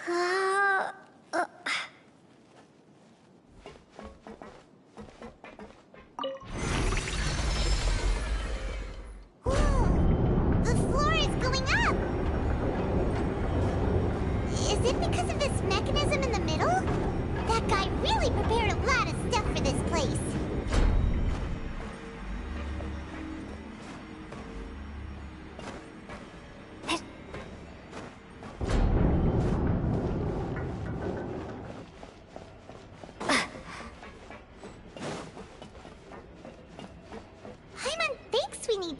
Uh, uh. Whoa! The floor is going up! Is it because of this mechanism in the middle? That guy really prepared a lot of stuff for this place.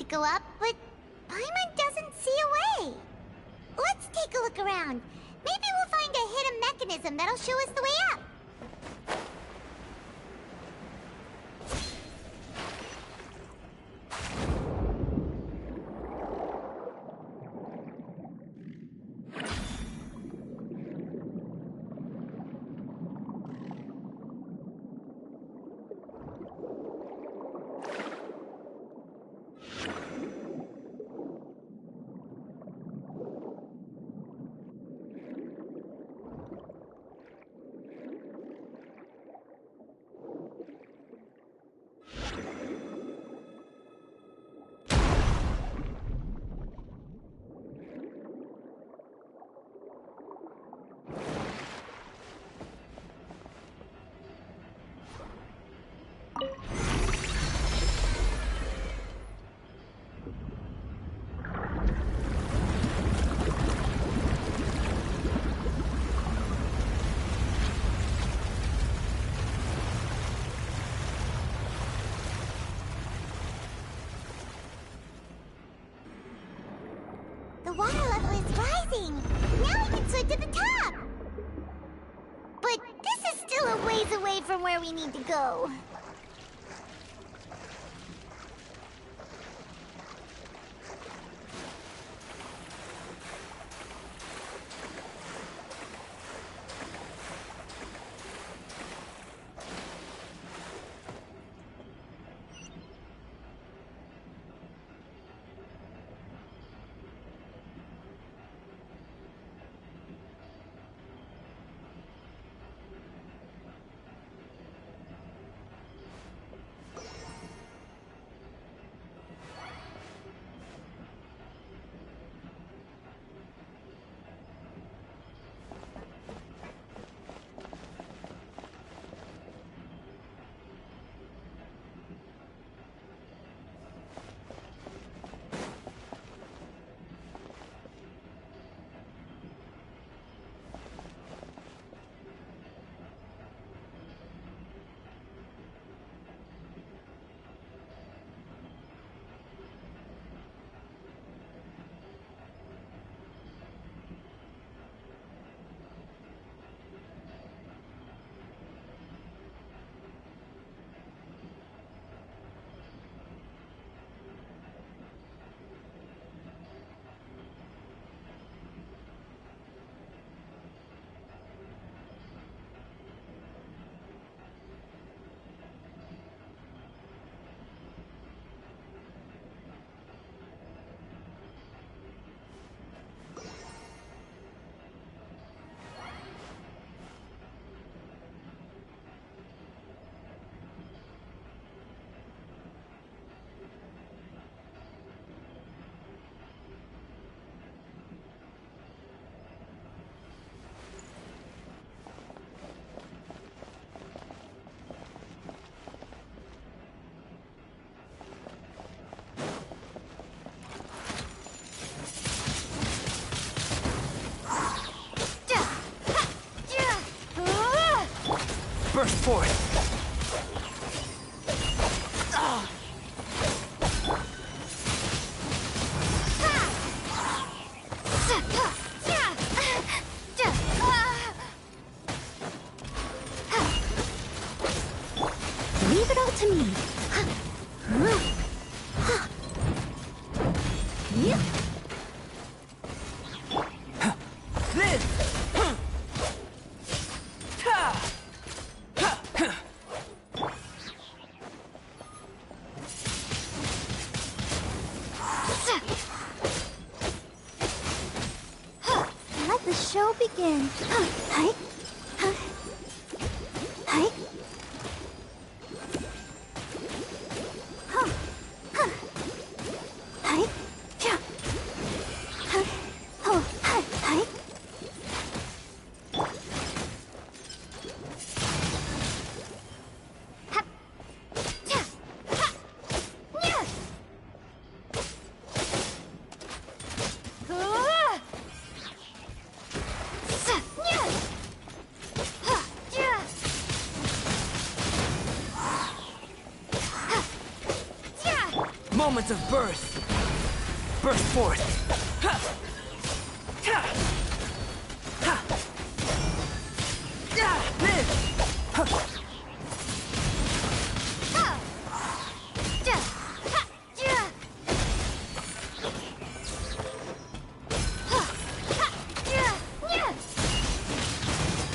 Go up, but Paimon doesn't see a way. Let's take a look around. Maybe we'll find a hidden mechanism that'll show us the way up. The water level is rising! Now we can swim to the top! But this is still a ways away from where we need to go. Burst forth! Leave it all to me. Let the show begin. Hi. Hi. Hi. Yeah. Oh, hi. Hi. Moments of birth. Burst forth. Ha! Ha! Ha! Yeah! Live! Ha!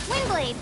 Windblade.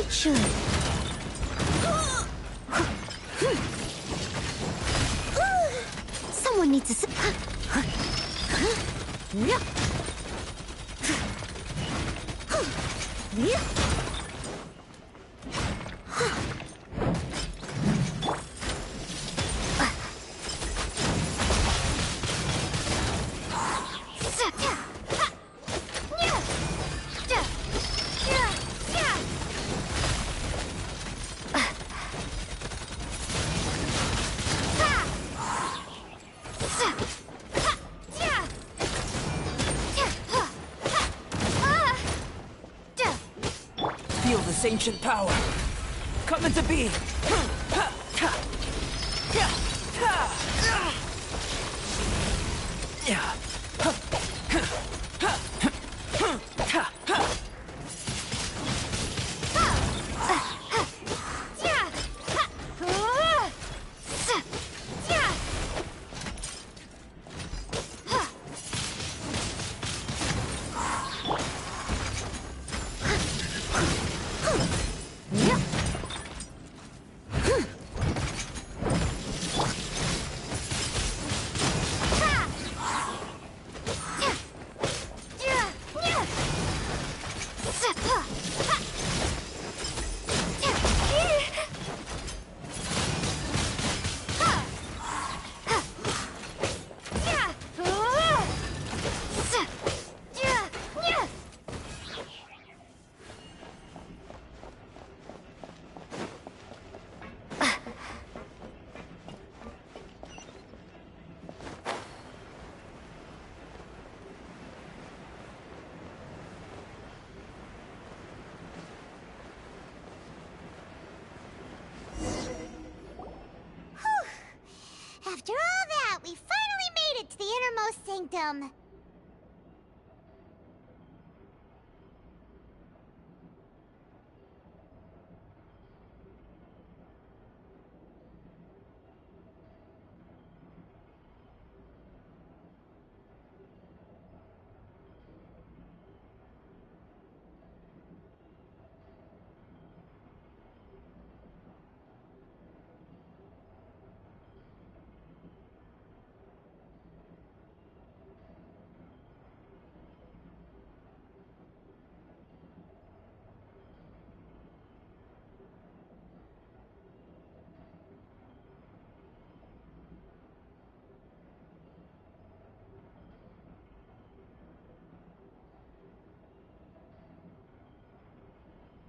Sure. Someone needs to... Feel this ancient power. Come into being. After all that, we finally made it to the innermost sanctum.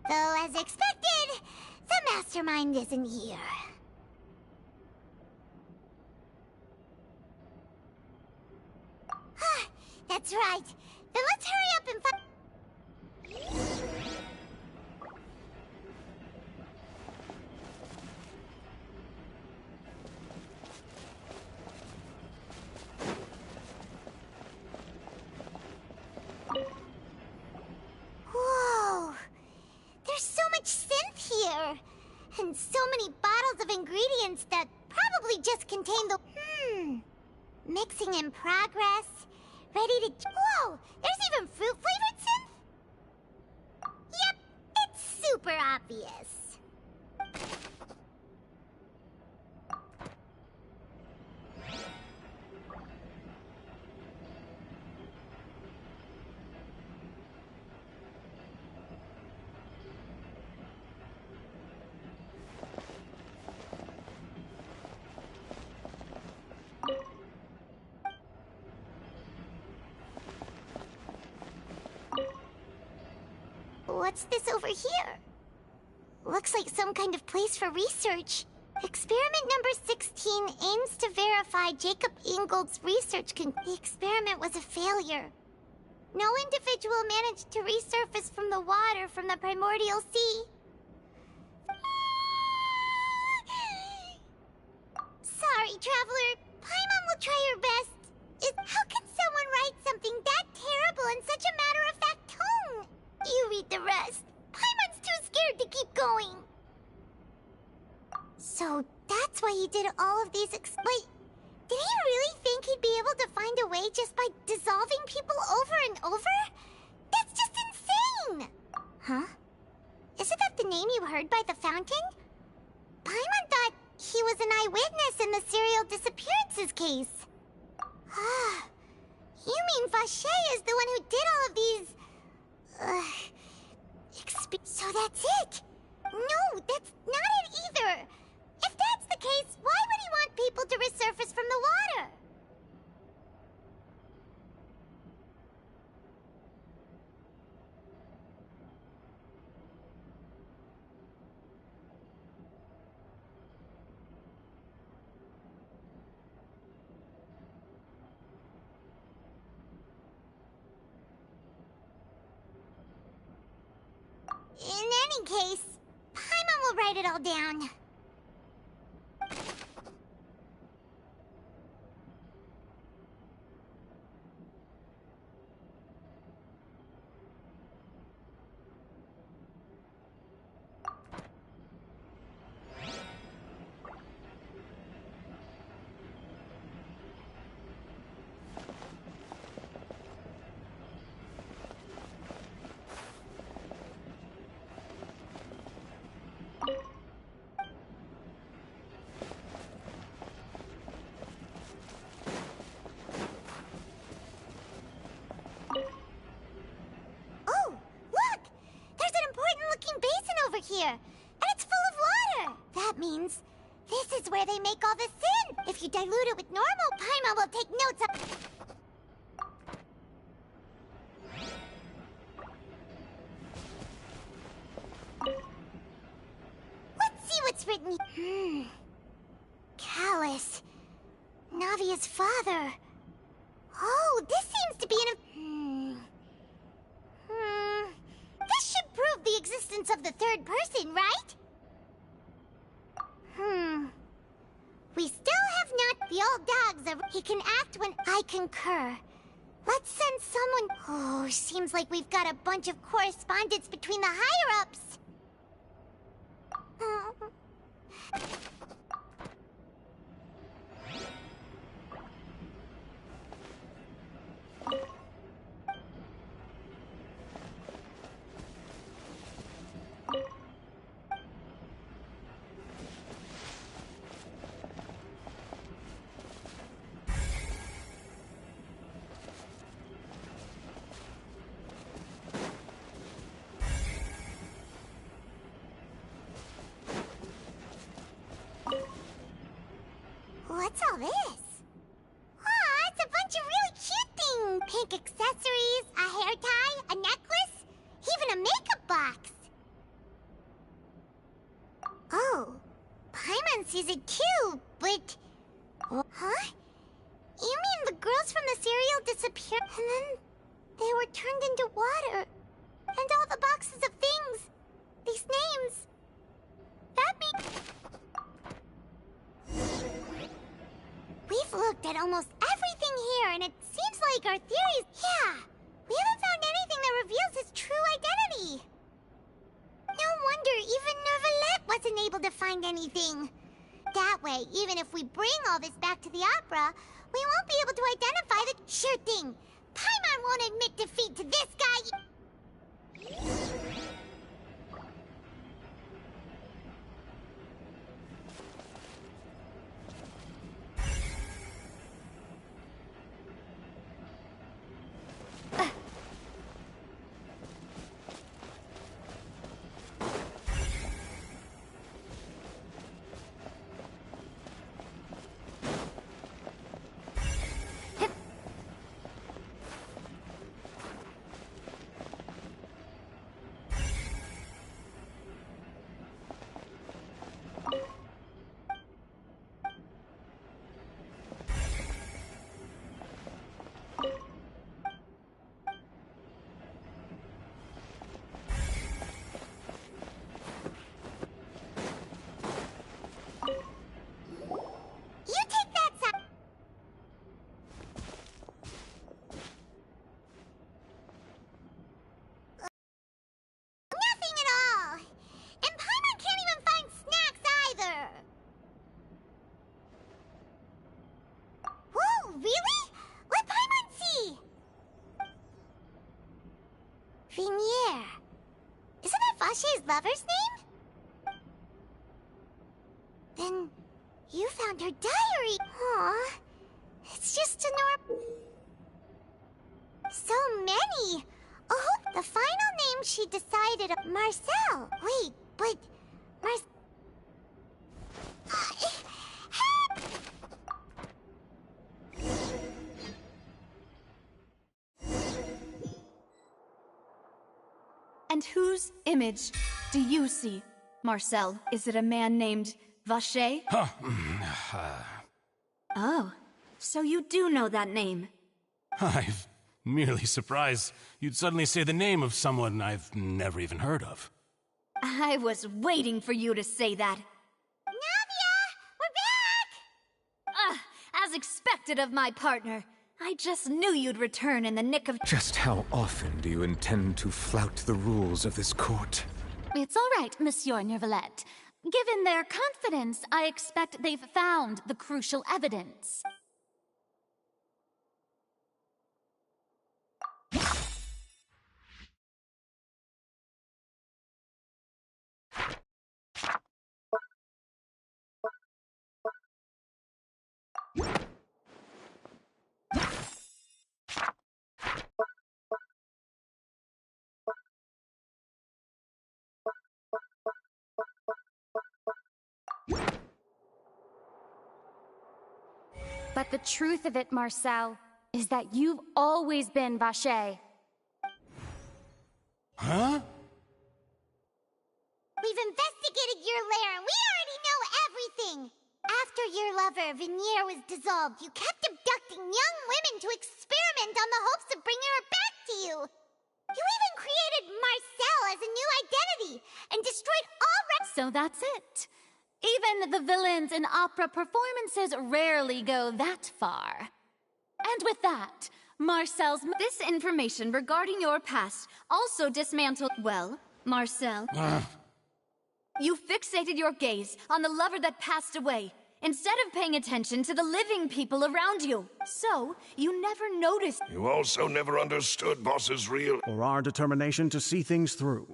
Though, as expected, the mastermind isn't here. That's right. Then let's hurry up and find... Whoa! There's so much synth here! And so many bottles of ingredients that probably just contain the... Mixing in progress. Ready to... Whoa! There's even fruit-flavored synth? Yep, it's super obvious. What's this over here? Looks like some kind of place for research. Experiment number 16 aims to verify Jacob Ingold's research The experiment was a failure. No individual managed to resurface from the water from the primordial sea. Sorry, Traveler. Paimon will try her best. How can someone write something that terrible in such a matter-of-fact tone? You read the rest. Paimon's too scared to keep going. So that's why he did all of these Wait, did he really think he'd be able to find a way just by dissolving people over and over? That's just insane! Huh? Isn't that the name mean Vache is the one who did all of these... So that's it? No, that's not it either. If that's the case, why would he want people to resurface from the water? In any case, Paimon will write it all down. Here, and it's full of water. That means this is where they make all the sin. If you dilute it with normal, Paimon will take notes of... Let's see what's written. Callus. Navia's father. Oh, this seems to be This should prove the existence of the third person, right? We still have not... The old dog's he can act when I concur. Let's send someone... Oh, seems like we've got a bunch of correspondence between the higher-ups. What's all this? Aw, it's a bunch of really cute things. Pink accessories, a hair tie, a necklace, even a makeup box. Oh, Paimon sees it too, but... Huh? You mean the girls from the cereal disappeared and then they were turned into water? And all the boxes of things, these names, that means... We've looked at almost everything here, and it seems like our theories... Yeah, we haven't found anything that reveals his true identity. No wonder even Neuvillette wasn't able to find anything. That way, even if we bring all this back to the opera, we won't be able to identify the... Sure thing. Paimon won't admit defeat to this guy... Vinier. Isn't that Vache's lover's name? Then you found her diary. Aw, it's just a funny. Oh, the final name she decided on. Marcel. Wait, but... And whose image do you see, Marcel? Is it a man named Vacher? Oh, so you do know that name. I'm merely surprised you'd suddenly say the name of someone I've never even heard of. I was waiting for you to say that. Navia! We're back! As expected of my partner. I just knew you'd return in the nick of... Just how often do you intend to flout the rules of this court? It's all right, Monsieur Nervalette. Given their confidence, I expect they've found the crucial evidence. But the truth of it, Marcel, is that you've always been Vacher. Huh? We've investigated your lair and we already know everything! After your lover, Venier, was dissolved, you kept abducting young women to experiment on the hopes of bringing her back to you! You even created Marcel as a new identity and destroyed all So that's it. Even the villains in opera performances rarely go that far. And with that, Marcel's... This information regarding your past also dismantled... Well, Marcel... You fixated your gaze on the lover that passed away, instead of paying attention to the living people around you. So, you never noticed... You also never understood Boss's real... Or our determination to see things through.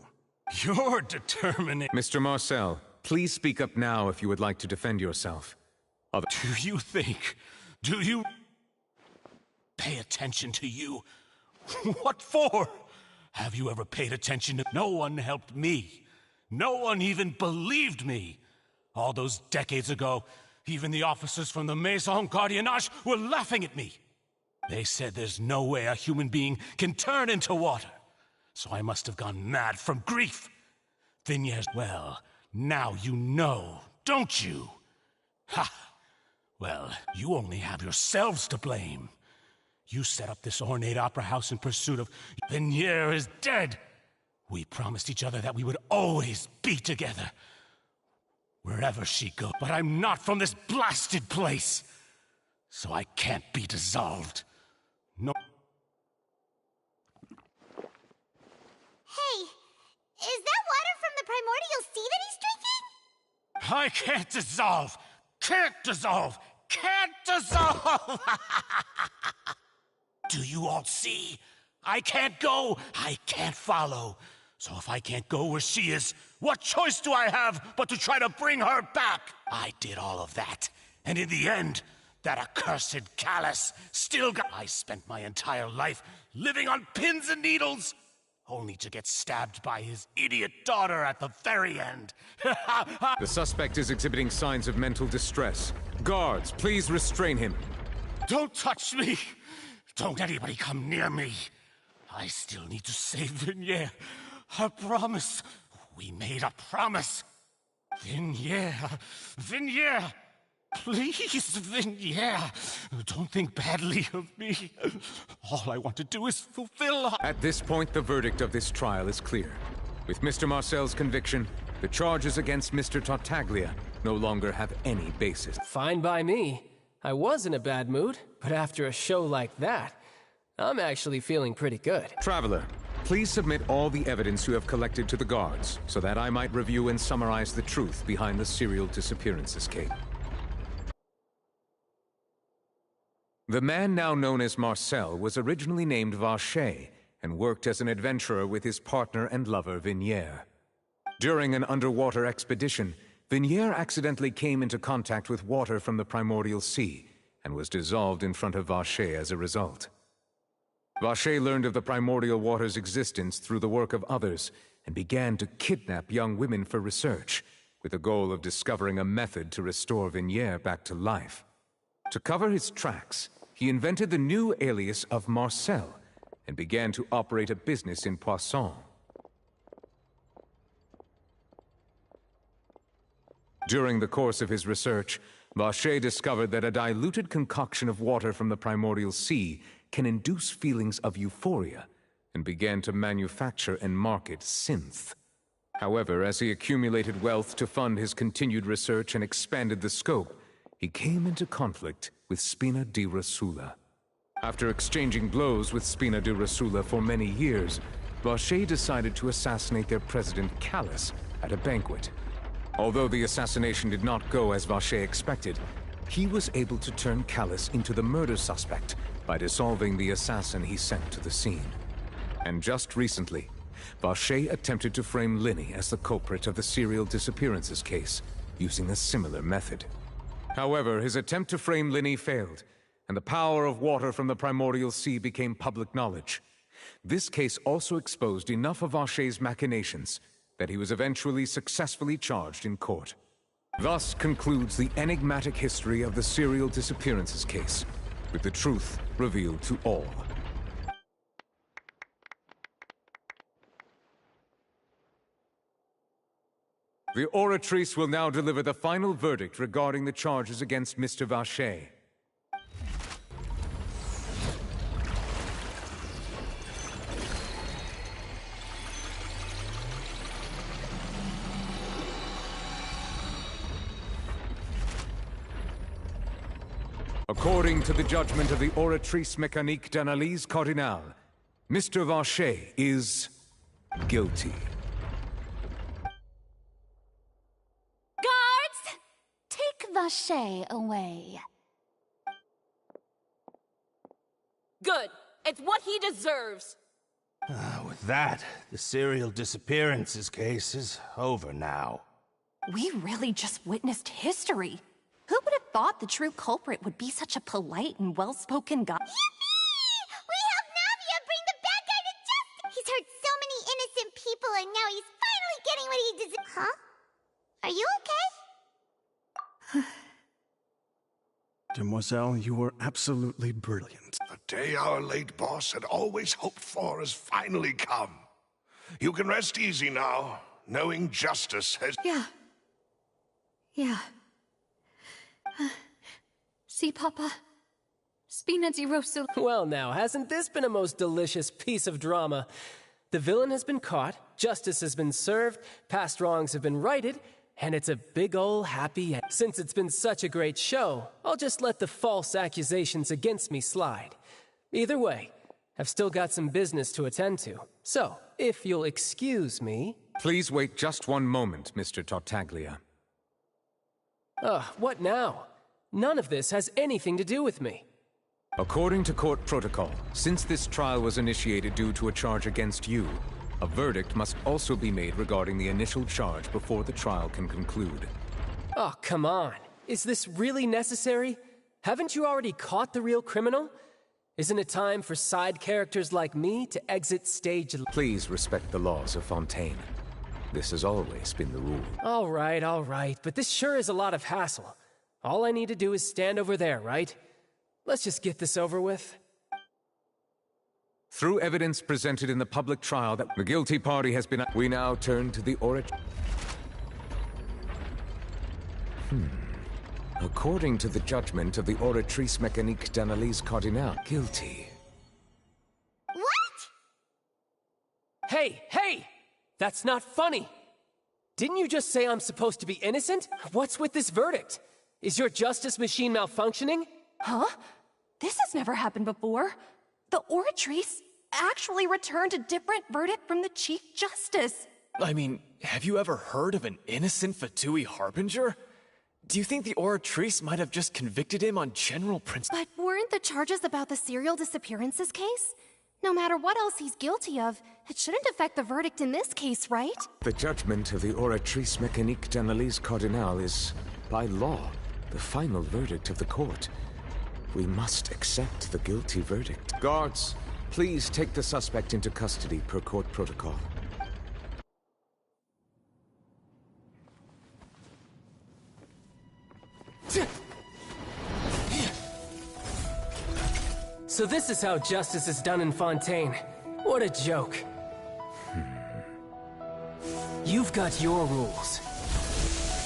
You're determined... Mr. Marcel, please speak up now if you would like to defend yourself. Do you think... Do you... pay attention to you? What for? Have you ever paid attention to... No one helped me. No one even believed me. All those decades ago, even the officers from the Maison Gardiennage were laughing at me. They said there's no way a human being can turn into water. So I must have gone mad from grief. Vignere's... Well, now you know, don't you? Ha! Well, you only have yourselves to blame. You set up this ornate opera house in pursuit of... Vignere is dead! We promised each other that we would always be together. Wherever she goes. But I'm not from this blasted place. So I can't be dissolved. No... Hey, is that water from the primordial sea that he's drinking? I can't dissolve! Can't dissolve! Can't dissolve! Do you all see? I can't go, I can't follow. So if I can't go where she is, what choice do I have but to try to bring her back? I did all of that, and in the end, that accursed Callus still got... I spent my entire life living on pins and needles, only to get stabbed by his idiot daughter at the very end. The suspect is exhibiting signs of mental distress. Guards, please restrain him. Don't touch me! Don't anybody come near me. I still need to save Vignere. A promise. We made a promise. Vignere. Vignere. Please, Vignere. Don't think badly of me. All I want to do is fulfill... At this point, the verdict of this trial is clear. With Mr. Marcel's conviction, the charges against Mr. Tartaglia no longer have any basis. Fine by me. I was in a bad mood, but after a show like that, I'm actually feeling pretty good. Traveler, please submit all the evidence you have collected to the guards, so that I might review and summarize the truth behind the serial disappearance escape. The man now known as Marcel was originally named Vacher and worked as an adventurer with his partner and lover Vignere. During an underwater expedition, Vignere accidentally came into contact with water from the primordial sea and was dissolved in front of Vacher as a result. Vacher learned of the primordial water's existence through the work of others and began to kidnap young women for research, with the goal of discovering a method to restore Vignier back to life. To cover his tracks, he invented the new alias of Marcel and began to operate a business in Poisson. During the course of his research, Vacher discovered that a diluted concoction of water from the primordial sea can induce feelings of euphoria, and began to manufacture and market synth. However, as he accumulated wealth to fund his continued research and expanded the scope, he came into conflict with Spina di Rosula. After exchanging blows with Spina di Rosula for many years, Vacher decided to assassinate their president, Callus, at a banquet. Although the assassination did not go as Vacher expected, he was able to turn Callus into the murder suspect by dissolving the assassin he sent to the scene. And just recently, Vacher attempted to frame Linny as the culprit of the serial disappearances case, using a similar method. However, his attempt to frame Linny failed, and the power of water from the primordial sea became public knowledge. This case also exposed enough of Vacher's machinations that he was eventually successfully charged in court. Thus concludes the enigmatic history of the serial disappearances case, with the truth revealed to all. The Oratrice will now deliver the final verdict regarding the charges against Mr. Vacher. According to the judgment of the Oratrice Mécanique d'Analyse Cardinale, Mr. Vacher is guilty. Guards! Take Vacher away. Good. It's what he deserves. With that, the serial disappearances case is over now. We really just witnessed history. Who would have thought the true culprit would be such a polite and well-spoken guy? Yippee! We helped Navia bring the bad guy to justice! He's hurt so many innocent people, and now he's finally getting what he deserves. Huh? Are you okay? Demoiselle, you were absolutely brilliant. The day our late boss had always hoped for has finally come. You can rest easy now, knowing justice has... Yeah. See, Papa? Spina di Rosula. Well now, hasn't this been a most delicious piece of drama? The villain has been caught, justice has been served, past wrongs have been righted, and it's a big ol' happy end. Since it's been such a great show, I'll just let the false accusations against me slide. Either way, I've still got some business to attend to. So, if you'll excuse me... Please wait just one moment, Mr. Tartaglia. What now? None of this has anything to do with me. According to court protocol, since this trial was initiated due to a charge against you, a verdict must also be made regarding the initial charge before the trial can conclude. Oh, come on. Is this really necessary? Haven't you already caught the real criminal? Isn't it time for side characters like me to exit stage? Please respect the laws of Fontaine. This has always been the rule. All right, but this sure is a lot of hassle. All I need to do is stand over there, right? Let's just get this over with. Through evidence presented in the public trial that the guilty party has been... We now turn to the According to the judgment of the Oratrice Mécanique d'Analyse Cardinale, guilty. What? Hey! That's not funny! Didn't you just say I'm supposed to be innocent? What's with this verdict? Is your justice machine malfunctioning? Huh? This has never happened before. The Oratrice actually returned a different verdict from the Chief Justice. I mean, have you ever heard of an innocent Fatui Harbinger? Do you think the Oratrice might have just convicted him on general principle? But weren't the charges about the serial disappearances case? No matter what else he's guilty of, it shouldn't affect the verdict in this case, right? The judgment of the Oratrice Mécanique d'Analyse Cardinale is, by law, the final verdict of the court. We must accept the guilty verdict. Guards, Please take the suspect into custody per court protocol. So this is how justice is done in Fontaine. What a joke. You've got your rules.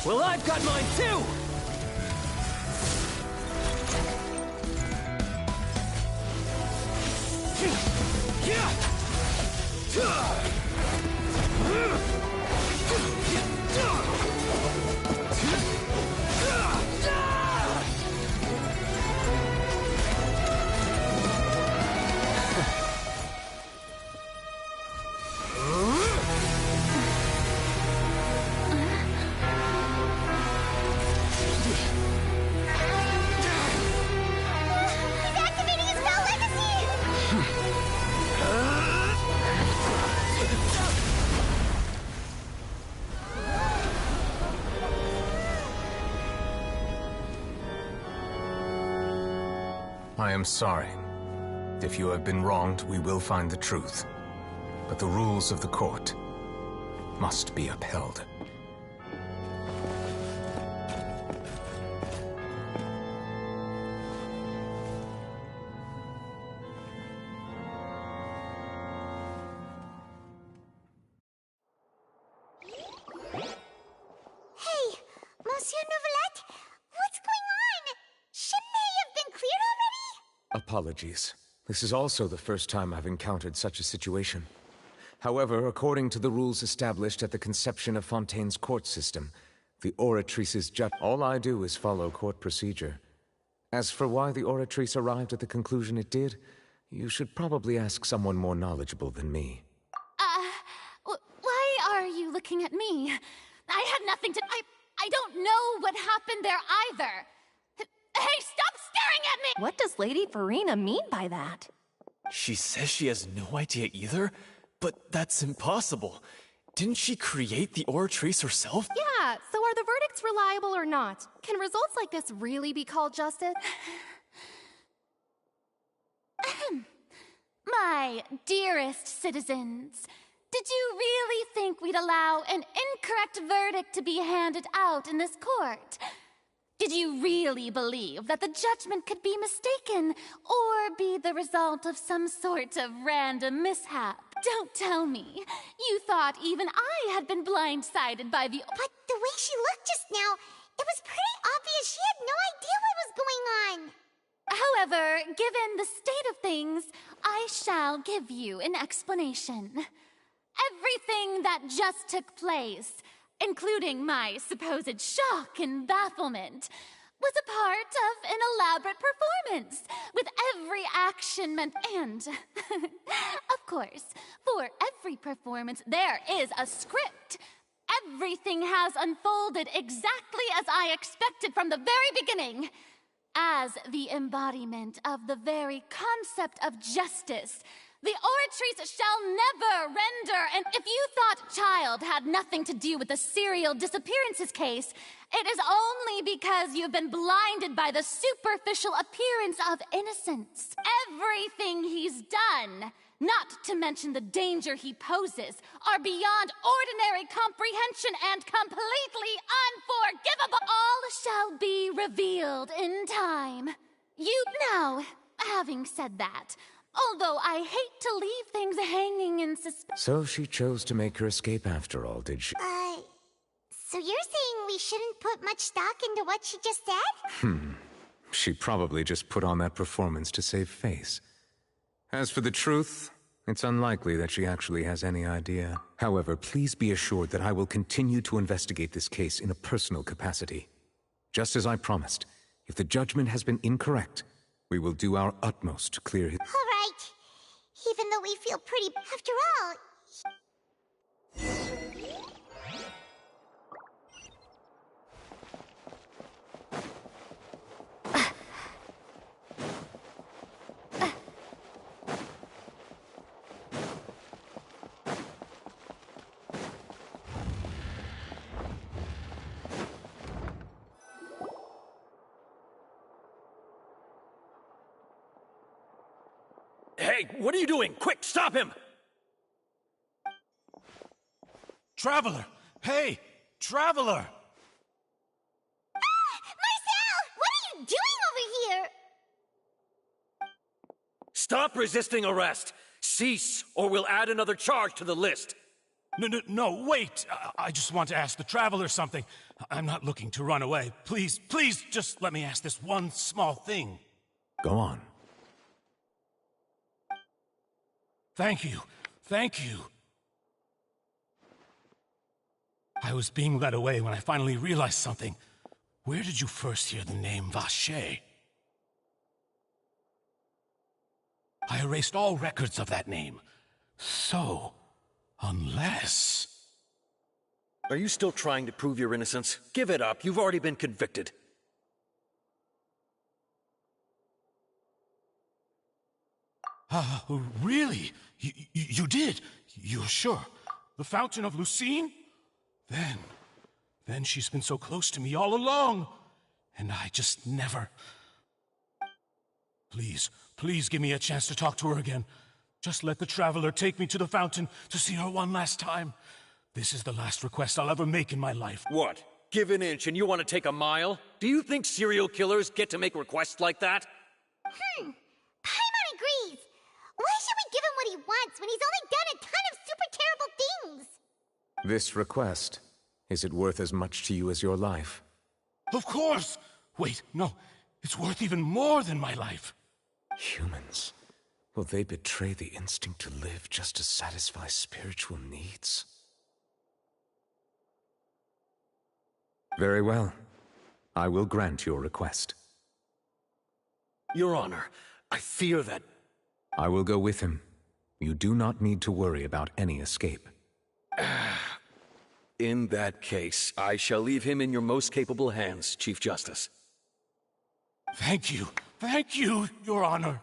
Well, I've got mine too! I am sorry. If you have been wronged, we will find the truth. But the rules of the court must be upheld. Hey, Monsieur Novelette, what's going on? Shouldn't they have been cleared already? Apologies. This is also the first time I've encountered such a situation. However, according to the rules established at the conception of Fontaine's court system, the Oratrice's all I do is follow court procedure. As for why the Oratrice arrived at the conclusion it did, you should probably ask someone more knowledgeable than me. Why are you looking at me? I had nothing to... I don't know what happened there either. Hey, stop staring at me! What does Lady Farina mean by that? She says she has no idea either, but that's impossible. Didn't she create the Oratrice herself? Yeah, so are the verdicts reliable or not? Can results like this really be called justice? My dearest citizens, did you really think we'd allow an incorrect verdict to be handed out in this court? Did you really believe that the judgment could be mistaken or be the result of some sort of random mishap? Don't tell me. You thought even I had been blindsided by the... But the way she looked just now, it was pretty obvious she had no idea what was going on. However, given the state of things, I shall give you an explanation. Everything that just took place, including my supposed shock and bafflement, was a part of an elaborate performance, with every action meant and... of course, for every performance there is a script. Everything has unfolded exactly as I expected from the very beginning. As the embodiment of the very concept of justice, the Oratrice shall never render, and if you thought Child had nothing to do with the serial disappearances case, it is only because you've been blinded by the superficial appearance of innocence. Everything he's done, not to mention the danger he poses, are beyond ordinary comprehension and completely unforgivable. All shall be revealed in time. Now, having said that, although I hate to leave things hanging in suspense... So she chose to make her escape after all, did she? So you're saying we shouldn't put much stock into what she just said? She probably just put on that performance to save face. As for the truth, it's unlikely that she actually has any idea. However, please be assured that I will continue to investigate this case in a personal capacity. Just as I promised, if the judgment has been incorrect, we will do our utmost to clear his... All right. Even though we feel pretty... After all... Hey, what are you doing? Quick, stop him! Traveler! Hey! Traveler! Ah! Marcel! What are you doing over here? Stop resisting arrest! Cease, or we'll add another charge to the list! No, wait! I just want to ask the Traveler something. I'm not looking to run away. Please, just let me ask this one small thing. Go on. Thank you. I was being led away when I finally realized something. Where did you first hear the name Vacher? I erased all records of that name. So, unless... Are you still trying to prove your innocence? Give it up. You've already been convicted. Really? You did? You're sure? The Fountain of Lucine? Then she's been so close to me all along. And I just never... Please give me a chance to talk to her again. Just let the Traveler take me to the fountain to see her one last time. This is the last request I'll ever make in my life. What? Give an inch and you want to take a mile? Do you think serial killers get to make requests like that? Paimon agrees. Why should we give him what he wants when he's only done a ton of super terrible things? This request, is it worth as much to you as your life? Of course! Wait, no. It's worth even more than my life. Humans. Will they betray the instinct to live just to satisfy spiritual needs? Very well. I will grant your request. Your Honor, I fear that... I will go with him. You do not need to worry about any escape. In that case, I shall leave him in your most capable hands, Chief Justice. Thank you, Your Honor.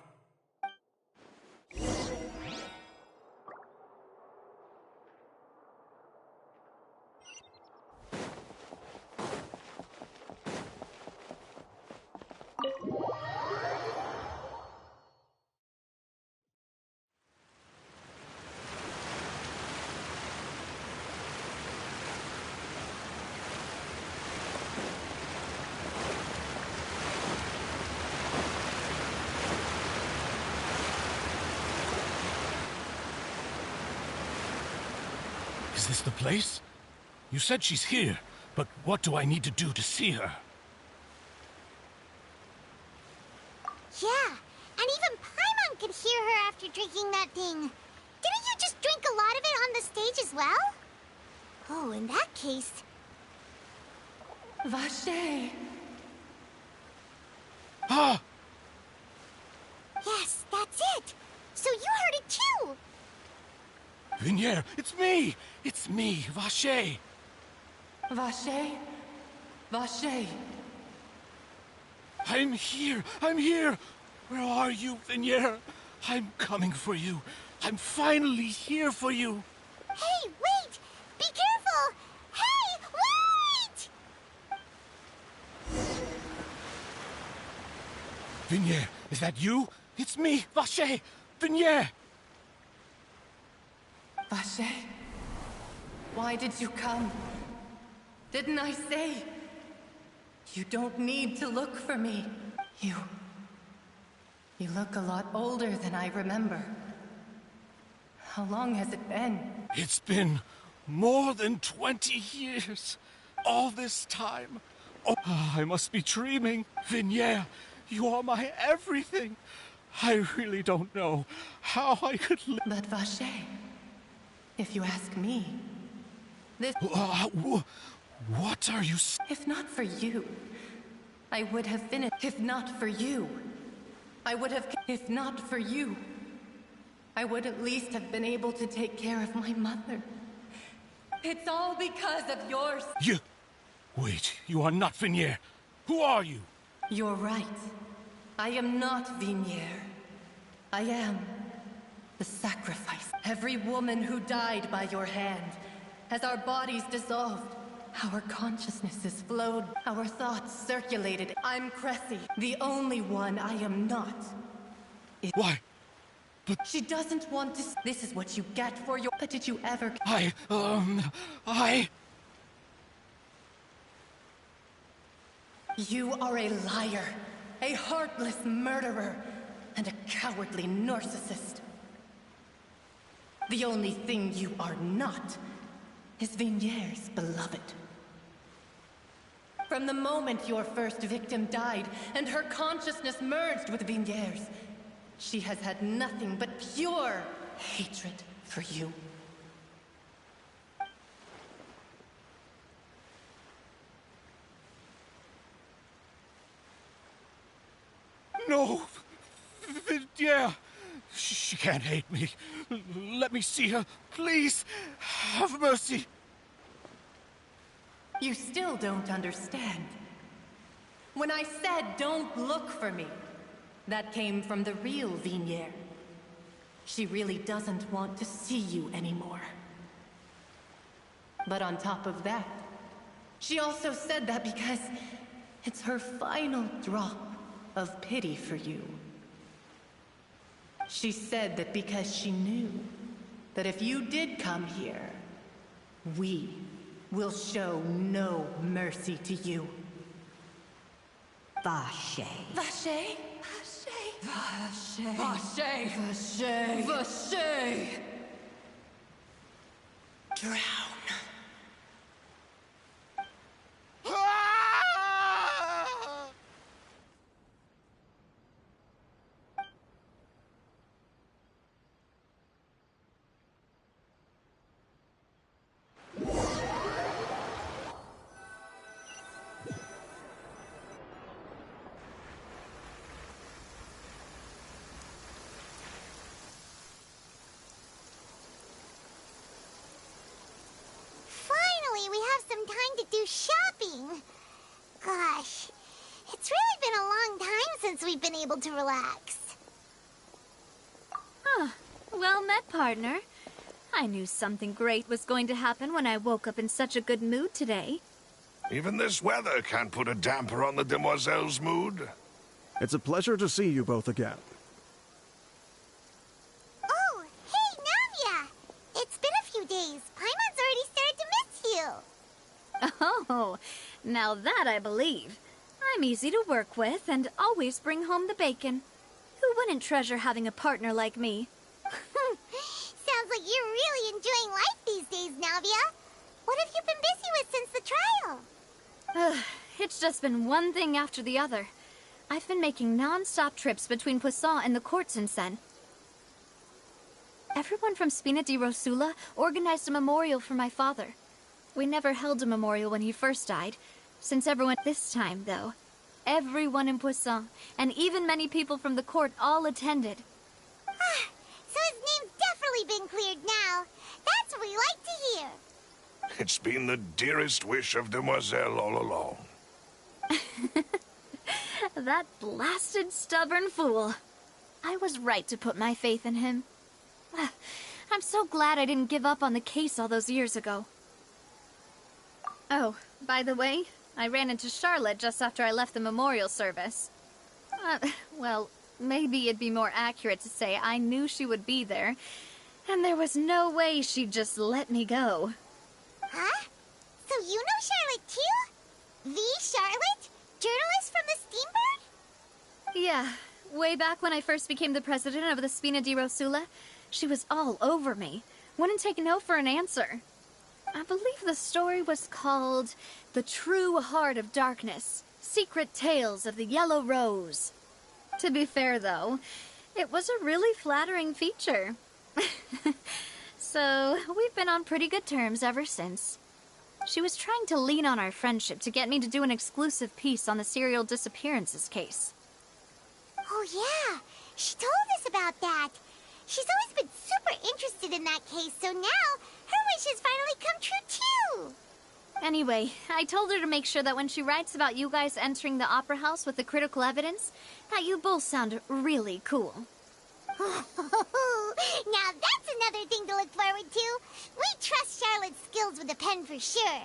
Is this the place? You said she's here, but what do I need to do to see her? Yeah, and even Paimon could hear her after drinking that thing. Didn't you just drink a lot of it on the stage as well? Oh, in that case... Vacher! Ah! Yes, that's it! So you heard it too! Vignier, it's me! It's me, Vacher! Vacher? Vacher! I'm here! Where are you, Vignier? I'm coming for you. I'm finally here for you. Hey, wait! Be careful! Hey, wait! Vignier, is that you? It's me, Vacher! Vignier! Vacher? Why did you come? Didn't I say? You don't need to look for me. You look a lot older than I remember. How long has it been? It's been more than 20 years. All this time. Oh, I must be dreaming. Vignier, you are my everything. I really don't know how I could live. But Vacher, if you ask me, this... What are you... If not for you, I would have finished. If not for you, I would have... If not for you, I would at least have been able to take care of my mother. It's all because of yours. You... Wait, you are not Vignier. Who are you? You're right. I am not Vignier. I am the sacrifice. Every woman who died by your hand, as our bodies dissolved, our consciousnesses flowed, our thoughts circulated. I'm Cressy, the only one I am not. Why? She doesn't want to. This is what you get for your. But did you ever? You are a liar, a heartless murderer, and a cowardly narcissist. The only thing you are not is Vigniere's beloved. From the moment your first victim died and her consciousness merged with Vigniere's, she has had nothing but pure hatred for you. No! Yeah! She can't hate me. Let me see her. Please! Have mercy! You still don't understand. When I said don't look for me, that came from the real Vigniere. She really doesn't want to see you anymore. But on top of that, she also said that because it's her final drop of pity for you. She said that because she knew that if you did come here, we will show no mercy to you. Vache. Vache? Vache. Vache. Vache. Vache. Drown. Shopping. Gosh, it's really been a long time since we've been able to relax. Huh. Well met, partner. I knew something great was going to happen when I woke up in such a good mood today. Even this weather can't put a damper on the demoiselle's mood. It's a pleasure to see you both again. Oh, hey, Navia! It's been a few days. Paimon's already started to miss you. Oh, now that I believe. I'm easy to work with and always bring home the bacon. Who wouldn't treasure having a partner like me? Sounds like you're really enjoying life these days, Navia. What have you been busy with since the trial? It's just been one thing after the other. I've been making non-stop trips between Poisson and the courts in Sen. Everyone from Spina di Rosula organized a memorial for my father. We never held a memorial when he first died. Since everyone... This time, though, everyone in Poisson, and even many people from the court, all attended. So his name's definitely been cleared now. That's what we like to hear. It's been the dearest wish of Demoiselle all along. That blasted stubborn fool. I was right to put my faith in him. I'm so glad I didn't give up on the case all those years ago. Oh, by the way, I ran into Charlotte just after I left the memorial service. Well, maybe it'd be more accurate to say I knew she would be there, and there was no way she'd just let me go. Huh? So you know Charlotte too? The Charlotte? Journalist from the Steambird? Yeah, way back when I first became the president of the Spina di Rosula, she was all over me. Wouldn't take no for an answer. I believe the story was called The True Heart of Darkness, Secret Tales of the Yellow Rose. To be fair, though, it was a really flattering feature. So, we've been on pretty good terms ever since. She was trying to lean on our friendship to get me to do an exclusive piece on the serial disappearances case. Oh yeah, she told us about that. She's always been super interested in that case, so now her wish has finally come true too. Anyway, I told her to make sure that when she writes about you guys entering the opera house with the critical evidence, that you both sound really cool. Now that's another thing to look forward to. We trust Charlotte's skills with a pen for sure.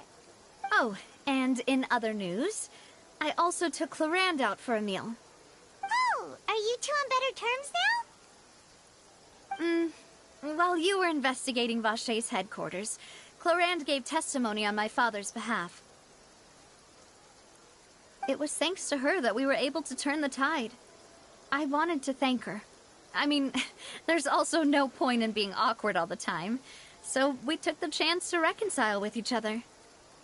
Oh, and in other news, I also took Clarande out for a meal. Oh, are you two on better terms now? While you were investigating Vache's headquarters, Clorinde gave testimony on my father's behalf. It was thanks to her that we were able to turn the tide. I wanted to thank her. I mean, there's also no point in being awkward all the time, so we took the chance to reconcile with each other.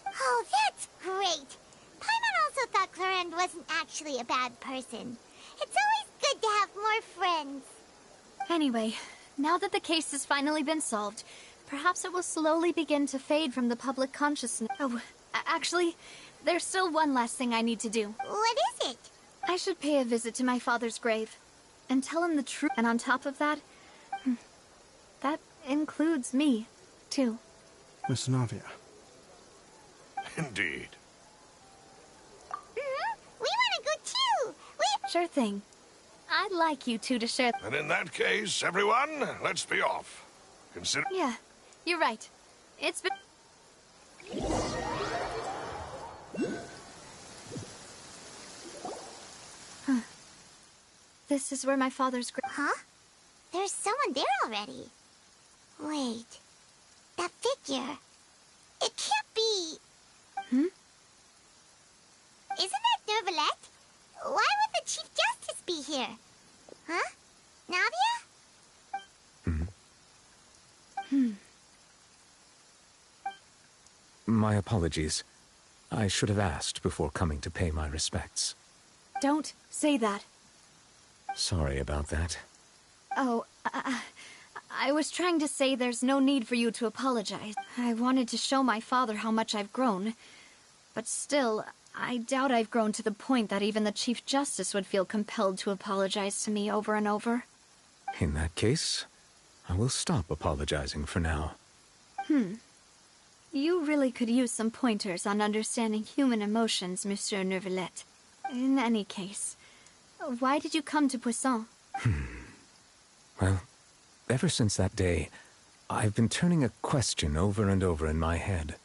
Oh, that's great! Paimon also thought Clorinde wasn't actually a bad person. It's always good to have more friends. Anyway, now that the case has finally been solved, perhaps it will slowly begin to fade from the public consciousness. Oh, actually, there's still one last thing I need to do. What is it? I should pay a visit to my father's grave and tell him the truth. And on top of that, that includes me, too. Miss Navia. Indeed. We want to go too! Sure thing. I'd like you two to share... And in that case, everyone, let's be off. Consider... Yeah, you're right. It's been... This is where my father's grave... Huh? There's someone there already. Wait. That figure. It can't be... Isn't that Neuvillette? Why would the Chief Justice be here? Huh? Navia? My apologies. I should have asked before coming to pay my respects. Don't say that. Sorry about that. Oh, I was trying to say there's no need for you to apologize. I wanted to show my father how much I've grown. But still, I doubt I've grown to the point that even the Chief Justice would feel compelled to apologize to me over and over. In that case, I will stop apologizing for now. You really could use some pointers on understanding human emotions, Monsieur Neuvillette. In any case, why did you come to Poisson? Well, ever since that day, I've been turning a question over and over in my head.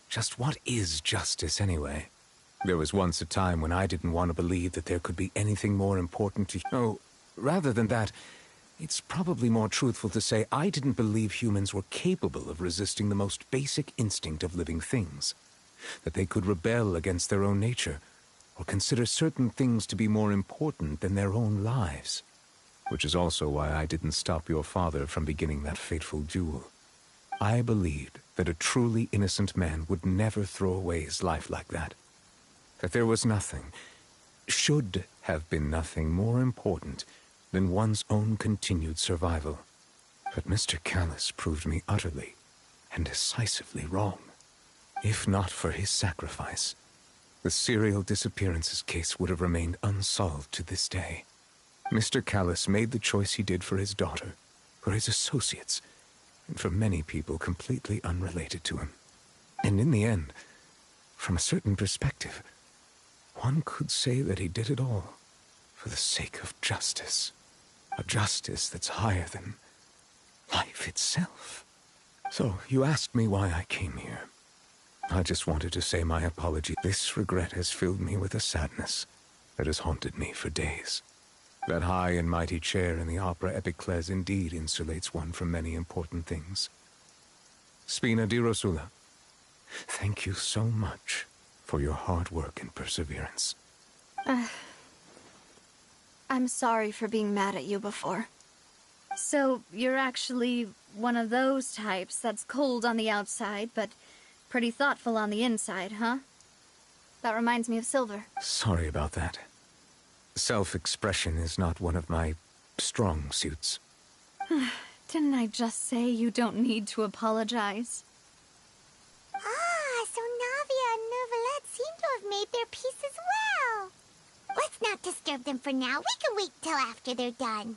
Just what is justice, anyway? There was once a time when I didn't want to believe that there could be anything more important to... Oh, rather than that, it's probably more truthful to say I didn't believe humans were capable of resisting the most basic instinct of living things. That they could rebel against their own nature, or consider certain things to be more important than their own lives. Which is also why I didn't stop your father from beginning that fateful duel. I believed that a truly innocent man would never throw away his life like that. That there was nothing, should have been nothing more important than one's own continued survival. But Mr. Callis proved me utterly and decisively wrong. If not for his sacrifice, the serial disappearances case would have remained unsolved to this day. Mr. Callis made the choice he did for his daughter, for his associates, and for many people completely unrelated to him. And in the end, from a certain perspective, one could say that he did it all for the sake of justice. A justice that's higher than life itself. So, you asked me why I came here. I just wanted to say my apology. This regret has filled me with a sadness that has haunted me for days. That high and mighty chair in the Opera Epiclese indeed insulates one from many important things. Spina di Rosula, thank you so much for your hard work and perseverance. I'm sorry for being mad at you before. So, you're actually one of those types that's cold on the outside, but pretty thoughtful on the inside, huh? That reminds me of Silver. Sorry about that. Self-expression is not one of my strong suits. Didn't I just say you don't need to apologize? Ah, so Navia and Neuvillette seem to have made their peace as well. Let's not disturb them for now. We can wait till after they're done.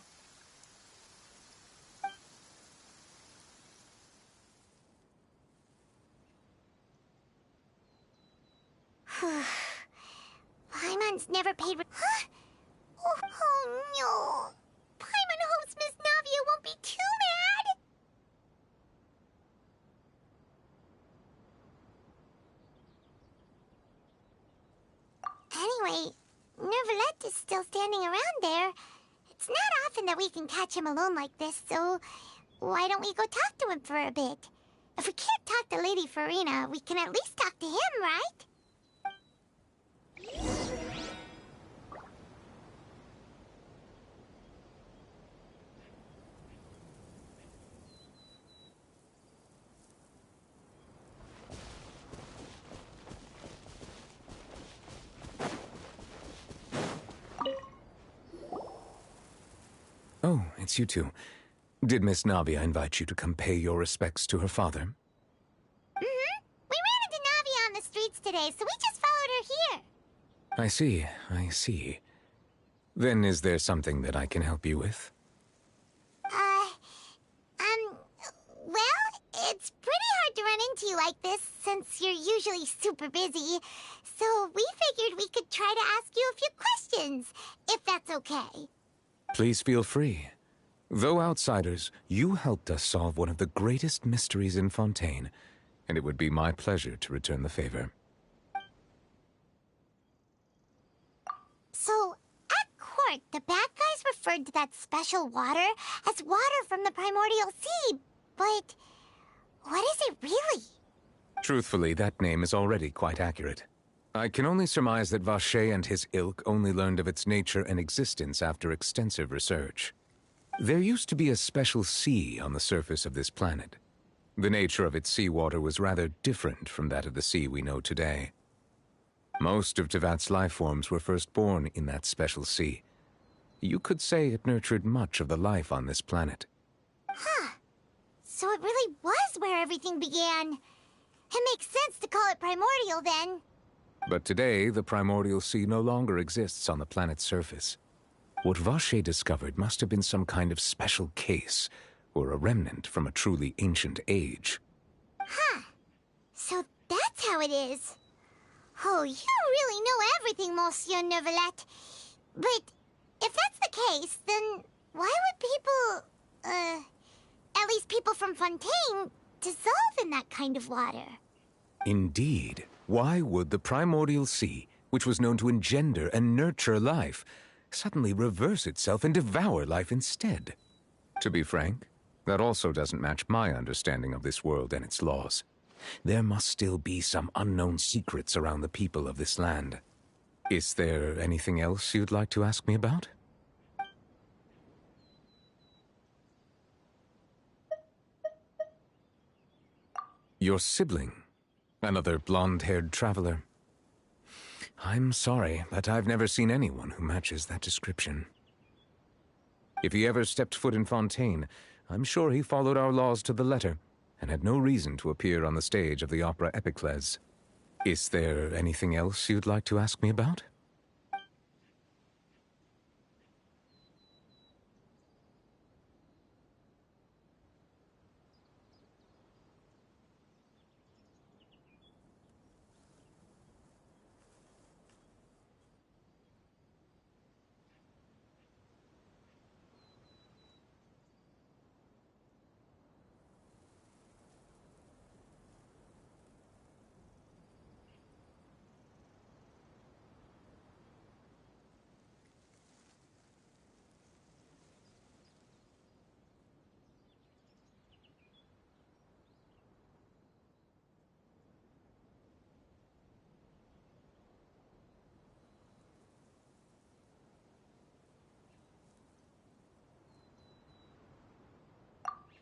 Paimon's never paid... Huh? Oh, no. Paimon hopes Miss Navia won't be too mad. Anyway, Neuvillette is still standing around there. It It's not often that we can catch him alone like this, so why don't we go talk to him for a bit? If we can't talk to Lady Farina, we can at least talk to him, right? Oh, it's you two. Did Miss Navia invite you to come pay your respects to her father? Mm-hmm. We ran into Navia on the streets today, so we just followed her here. I see. Then is there something that I can help you with? Well, it's pretty hard to run into you like this, since you're usually super busy. So we figured we could try to ask you a few questions, if that's okay. Please feel free. Though outsiders, you helped us solve one of the greatest mysteries in Fontaine, and it would be my pleasure to return the favor. So, at court, the bad guys referred to that special water as water from the primordial sea, but what is it really? Truthfully, that name is already quite accurate. I can only surmise that Vacher and his ilk only learned of its nature and existence after extensive research. There used to be a special sea on the surface of this planet. The nature of its seawater was rather different from that of the sea we know today. Most of Tevat's life forms were first born in that special sea. You could say it nurtured much of the life on this planet. Huh. So it really was where everything began. It makes sense to call it primordial then. But today, the primordial sea no longer exists on the planet's surface. What Vacher discovered must have been some kind of special case, or a remnant from a truly ancient age. Huh. So that's how it is. Oh, you really know everything, Monsieur Neuvillette. But if that's the case, then why would people, at least people from Fontaine, dissolve in that kind of water? Indeed. Why would the primordial sea, which was known to engender and nurture life, suddenly reverse itself and devour life instead? To be frank, that also doesn't match my understanding of this world and its laws. There must still be some unknown secrets around the people of this land. Is there anything else you'd like to ask me about? Your sibling. Another blonde-haired traveler. I'm sorry, but I've never seen anyone who matches that description. If he ever stepped foot in Fontaine, I'm sure he followed our laws to the letter, and had no reason to appear on the stage of the opera Epiclese. Is there anything else you'd like to ask me about?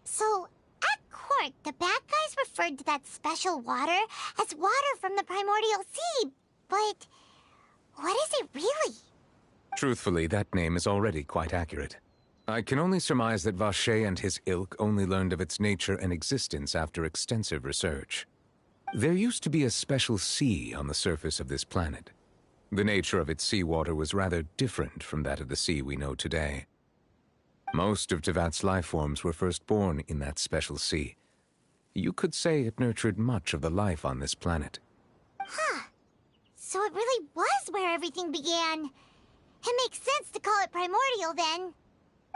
So, at court, the bad guys referred to that special water as water from the primordial sea, but what is it really? Truthfully, that name is already quite accurate. I can only surmise that Vacher and his ilk only learned of its nature and existence after extensive research. There used to be a special sea on the surface of this planet. The nature of its seawater was rather different from that of the sea we know today. Most of Tevat's life forms were first born in that special sea. You could say it nurtured much of the life on this planet. Huh. So it really was where everything began. It makes sense to call it primordial then.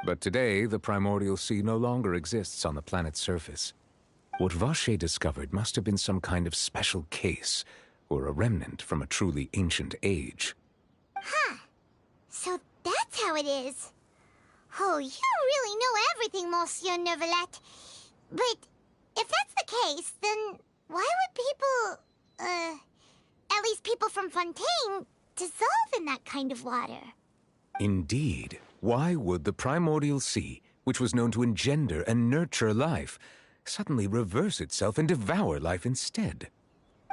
But today, the primordial sea no longer exists on the planet's surface. What Vacher discovered must have been some kind of special case, or a remnant from a truly ancient age. Huh. So that's how it is. Oh, you really know everything, Monsieur Neuvillette. But if that's the case, then why would people, at least people from Fontaine, dissolve in that kind of water? Indeed. Why would the primordial sea, which was known to engender and nurture life, suddenly reverse itself and devour life instead?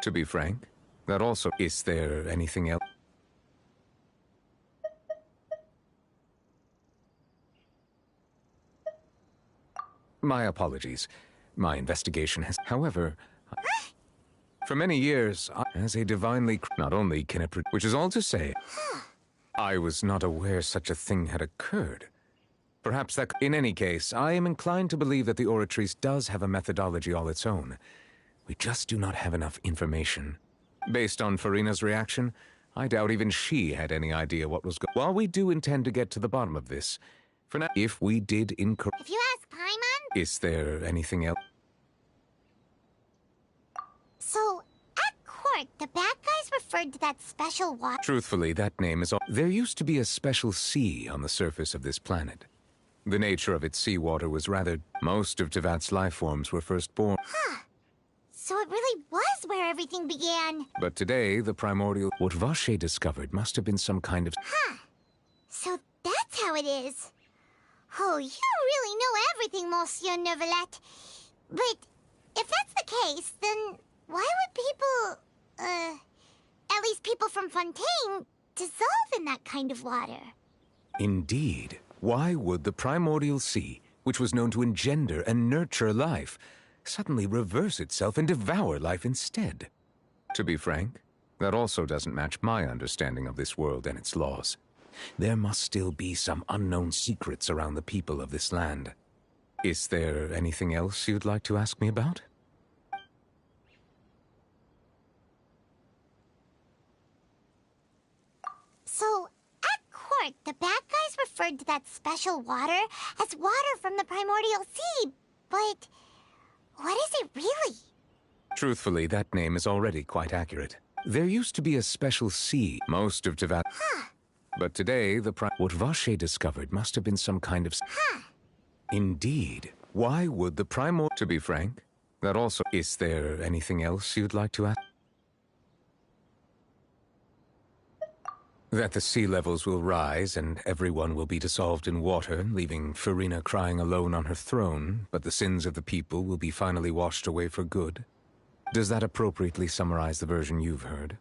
To be frank, that also... Is there anything else? My apologies. My investigation has... However, for many years, as a divinely... Not only can it... Which is all to say, I was not aware such a thing had occurred. Perhaps that... In any case, I am inclined to believe that the Oratrice does have a methodology all its own. We just do not have enough information. Based on Farina's reaction, I doubt even she had any idea what was going on. While we do intend to get to the bottom of this, for now, if we did incorrect... If you ask Paimon... Is there anything else? So, at court, the bad guys referred to that special water... Truthfully, that name is all... There used to be a special sea on the surface of this planet. The nature of its seawater was rather... Most of Tevat's life forms were first born... Huh. So it really was where everything began. But today, the primordial... What Vache discovered must have been some kind of... Huh. So that's how it is. Oh, you really know everything, Monsieur Neuvillette. But if that's the case, then why would people, at least people from Fontaine, dissolve in that kind of water? Indeed. Why would the primordial sea, which was known to engender and nurture life, suddenly reverse itself and devour life instead? To be frank, that also doesn't match my understanding of this world and its laws. There must still be some unknown secrets around the people of this land. Is there anything else you'd like to ask me about? So, at court, the bad guys referred to that special water as water from the primordial sea, but what is it really? Truthfully, that name is already quite accurate. There used to be a special sea, most of Tevat... Huh. But today, what Vache discovered must have been some kind of... Huh. Indeed. Why would the To be frank, that also... Is there anything else you'd like to ask? That the sea levels will rise and everyone will be dissolved in water, leaving Farina crying alone on her throne, but the sins of the people will be finally washed away for good. Does that appropriately summarize the version you've heard?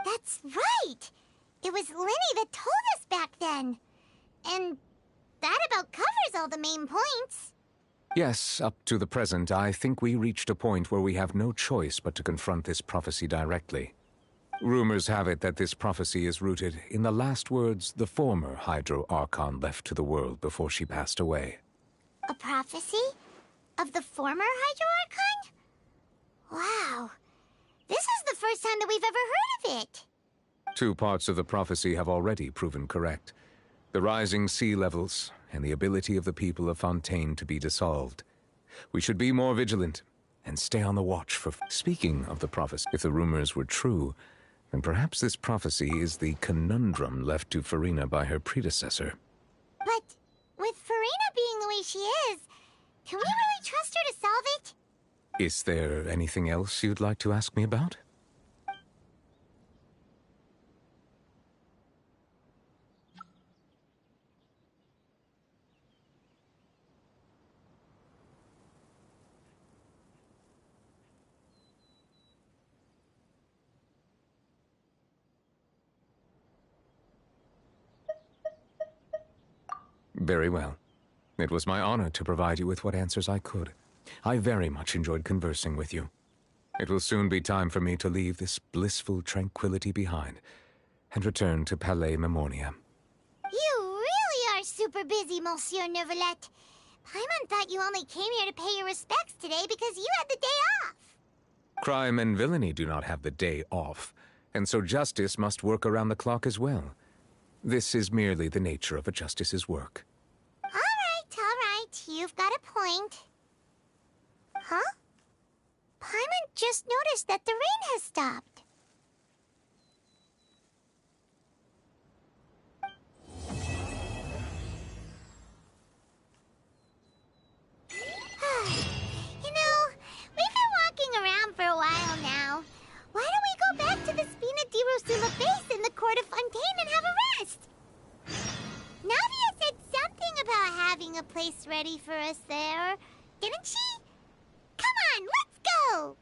That's right! It was Lenny that told us back then. And that about covers all the main points. Yes, up to the present, I think we reached a point where we have no choice but to confront this prophecy directly. Rumors have it that this prophecy is rooted in the last words the former Hydro Archon left to the world before she passed away. A prophecy? Of the former Hydro Archon? Wow. This is the first time that we've ever heard of it. 2 parts of the prophecy have already proven correct. The rising sea levels and the ability of the people of Fontaine to be dissolved. We should be more vigilant and stay on the watch for... Speaking of the prophecy, if the rumors were true, then perhaps this prophecy is the conundrum left to Farina by her predecessor. But with Farina being the way she is, can we really trust her to solve it? Is there anything else you'd like to ask me about? Very well. It was my honor to provide you with what answers I could. I very much enjoyed conversing with you. It will soon be time for me to leave this blissful tranquility behind and return to Palais Memoria. You really are super busy, Monsieur Neuvillette. Paimon thought you only came here to pay your respects today because you had the day off. Crime and villainy do not have the day off, and so justice must work around the clock as well. This is merely the nature of a justice's work. All right, you've got a point. Huh? Paimon just noticed that the rain has stopped. ready for us there, didn't she? Come on, let's go!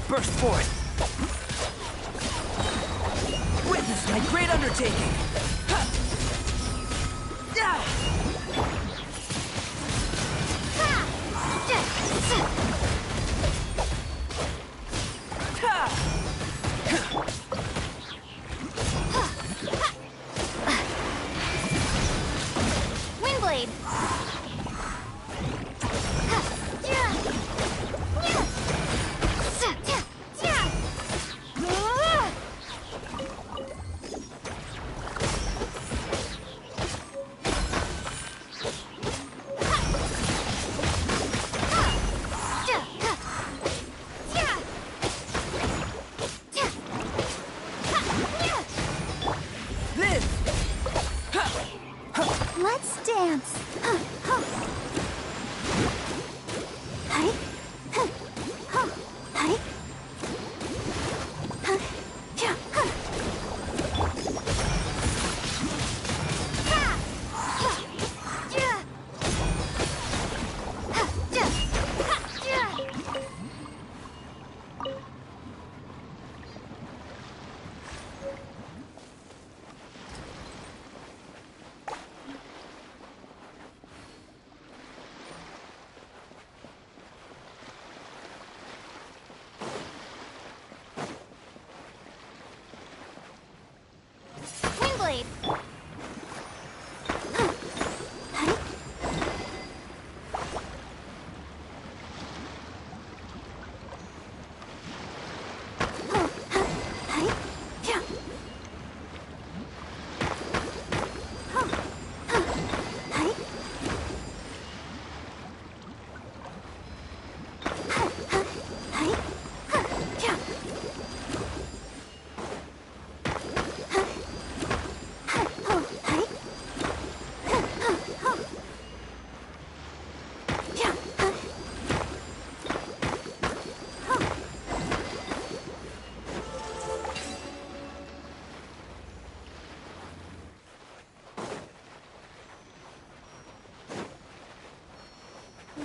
Burst forth! Witness my great undertaking! Windblade! Let's dance. Windblade!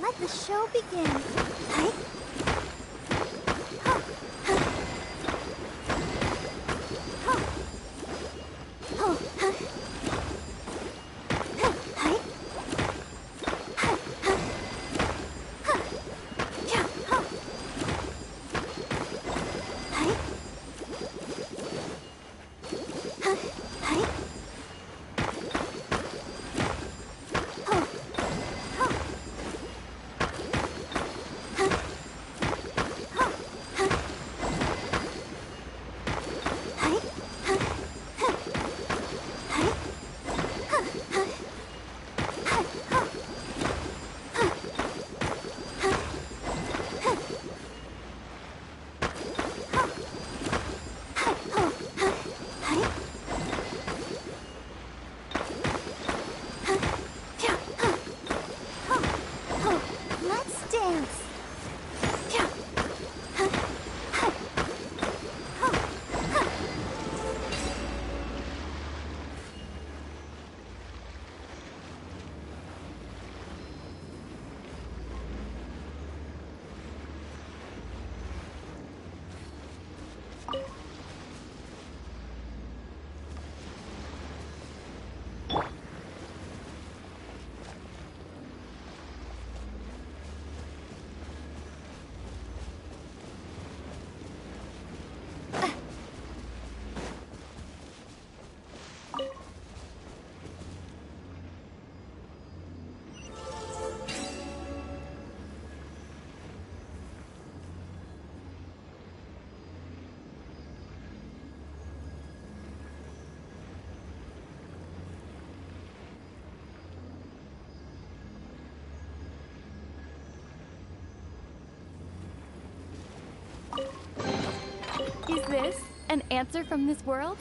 Let the show begin. this an answer from this world?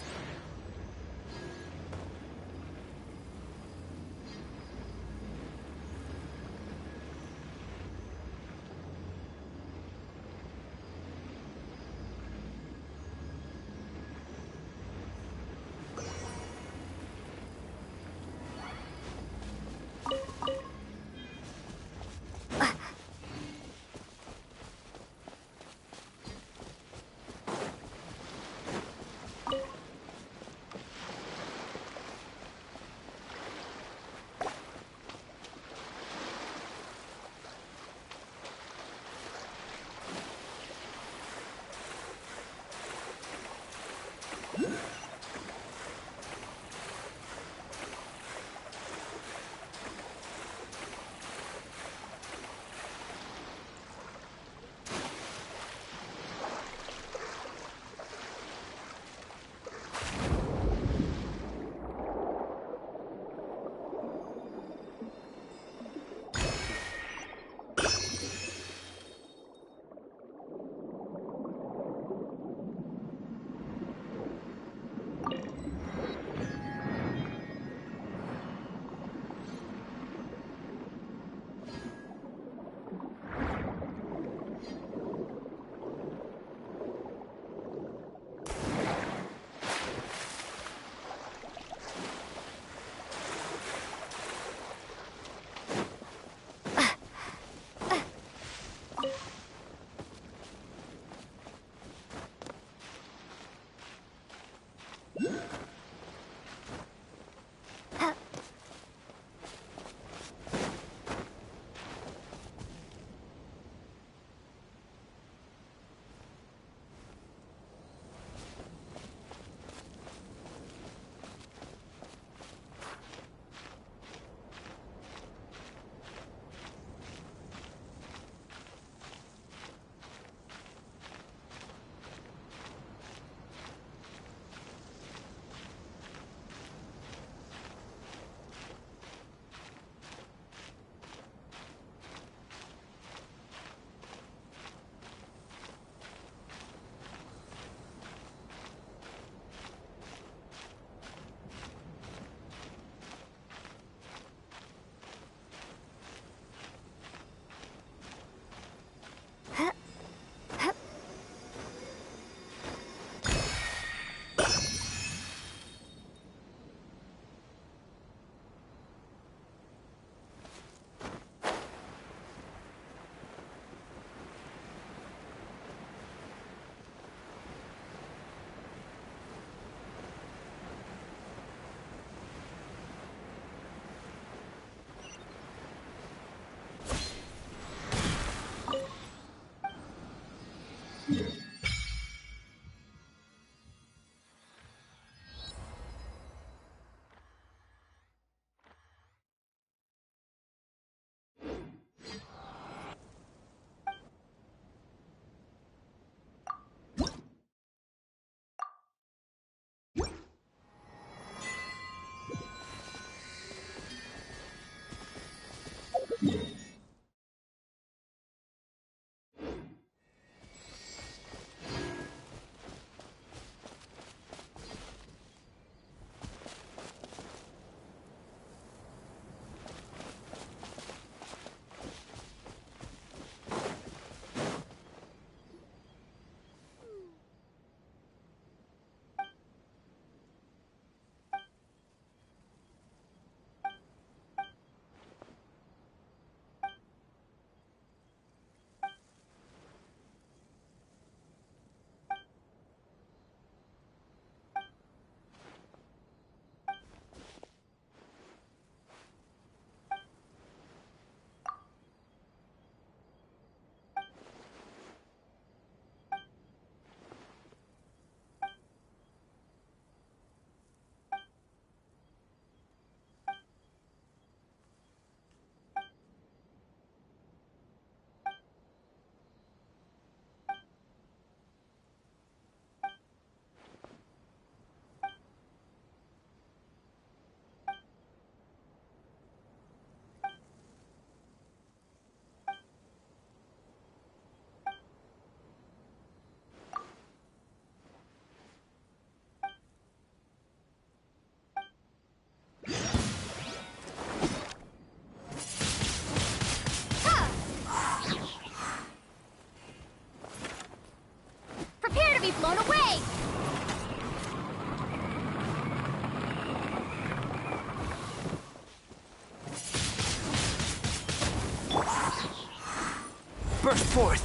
Burst forth.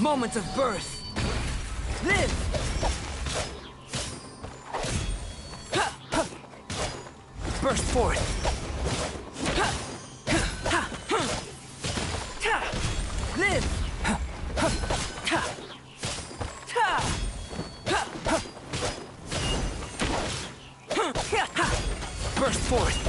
Moment of birth. Live! Burst forth. Live! Burst forth.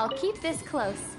I'll keep this close.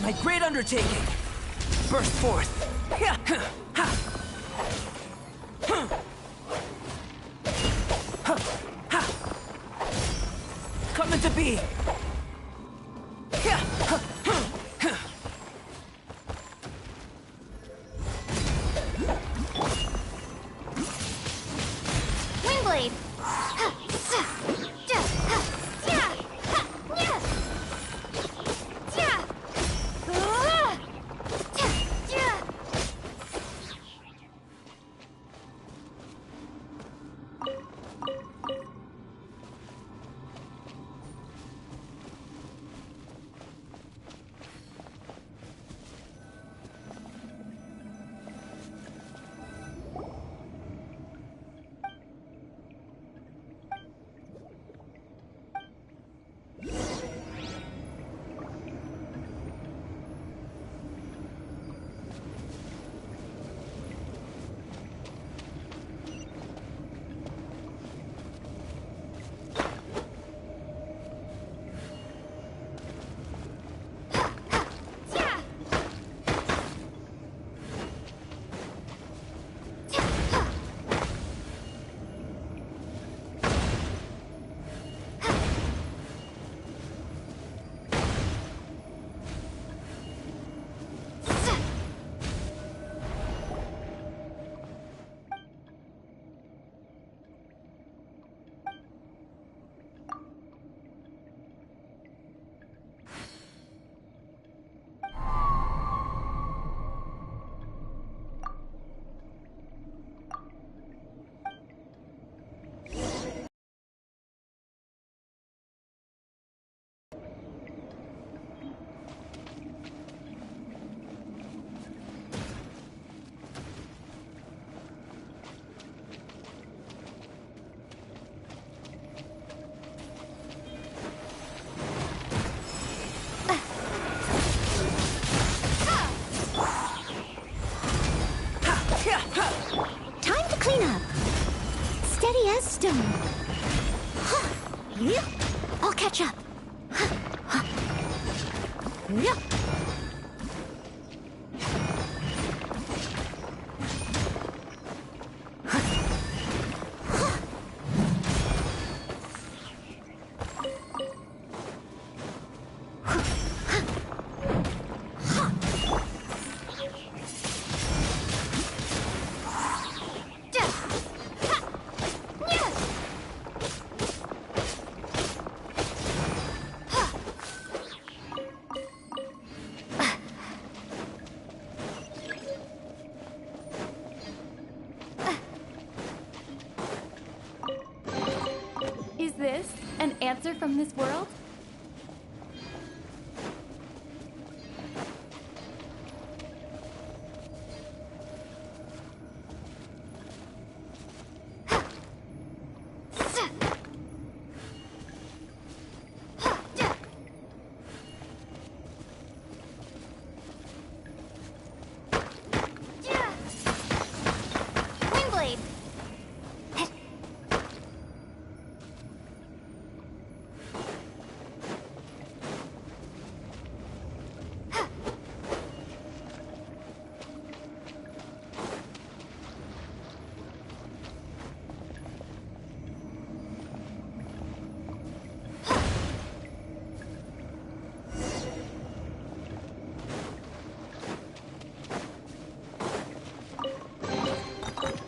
my great undertaking! Burst forth! Come into being! Windblade! Time to clean up. Steady as stone. I'll catch up. Is this an answer from this world? Windblade!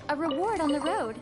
A reward on the road.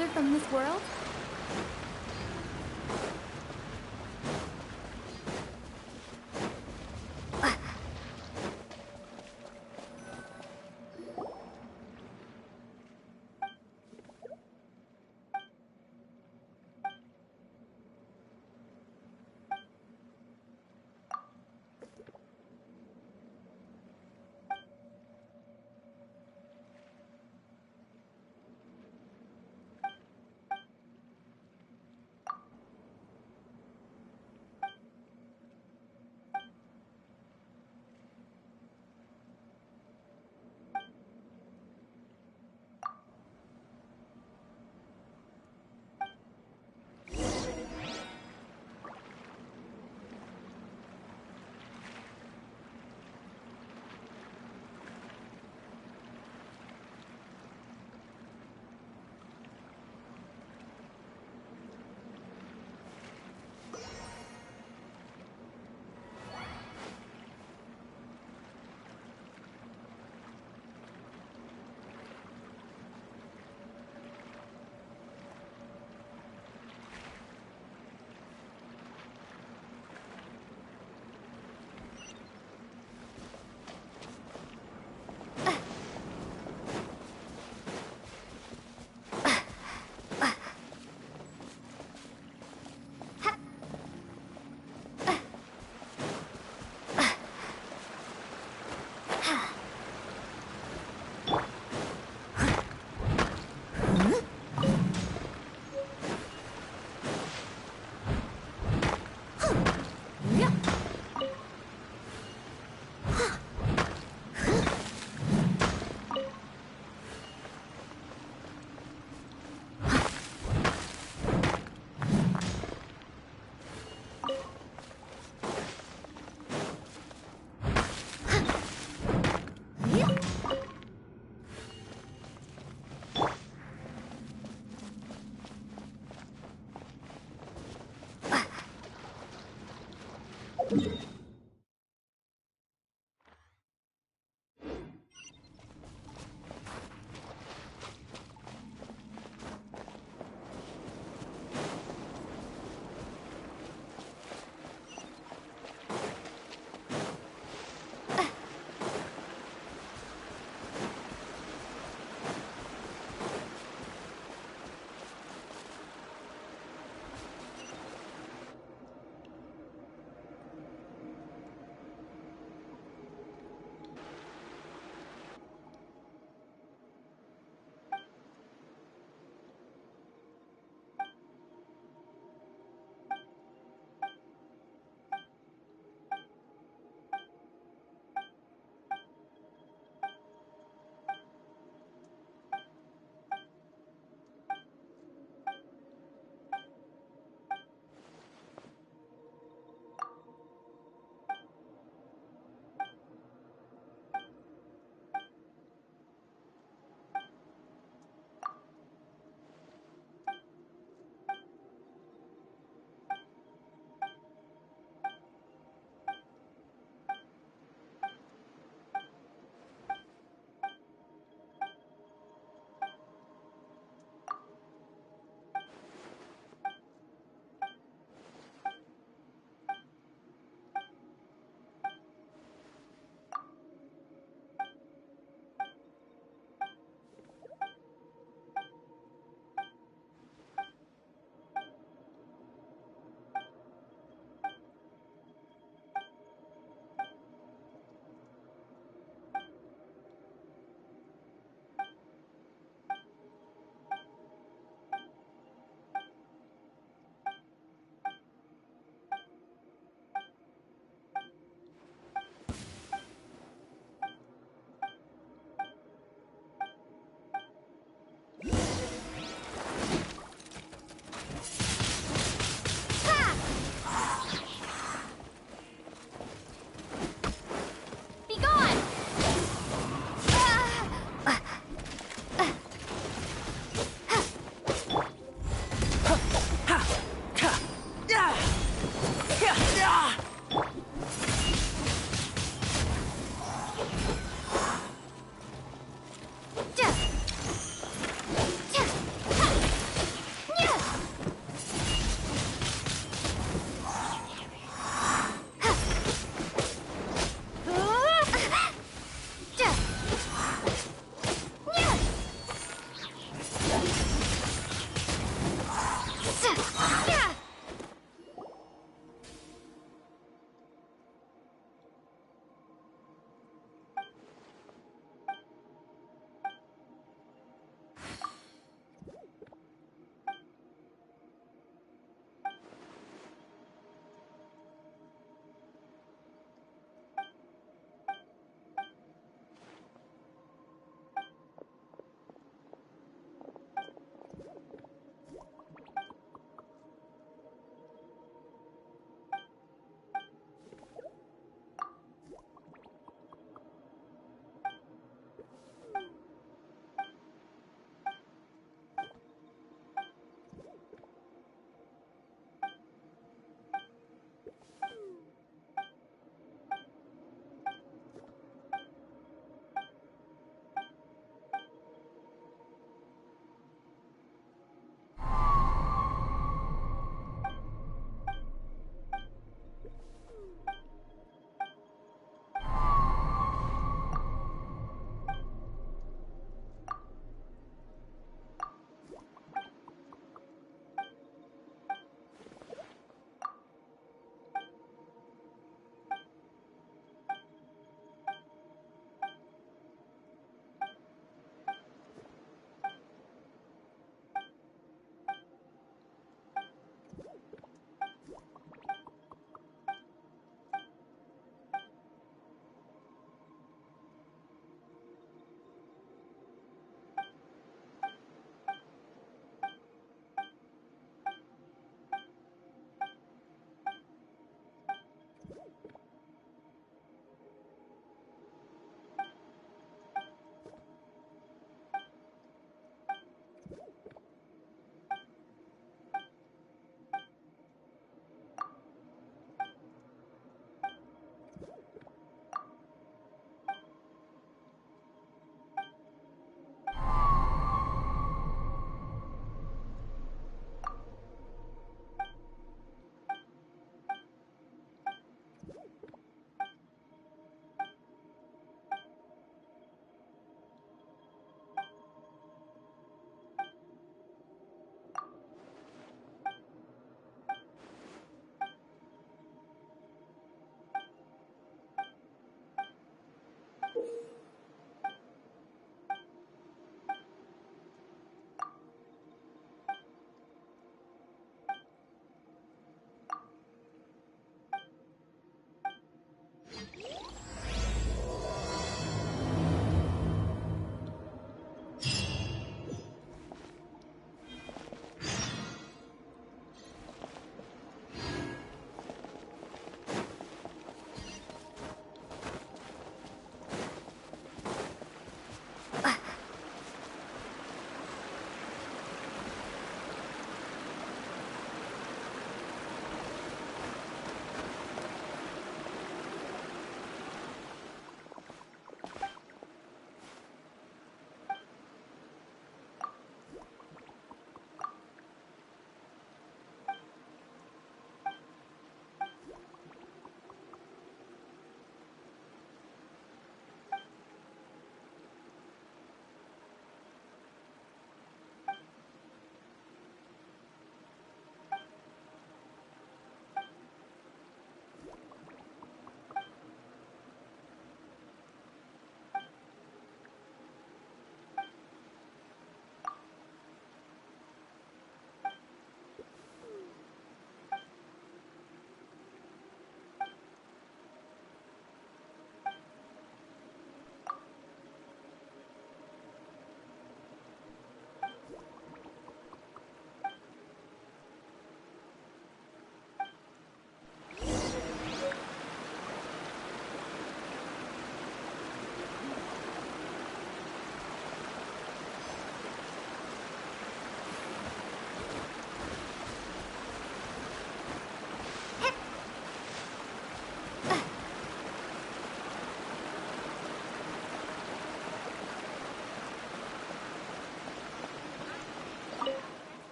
answer from this world?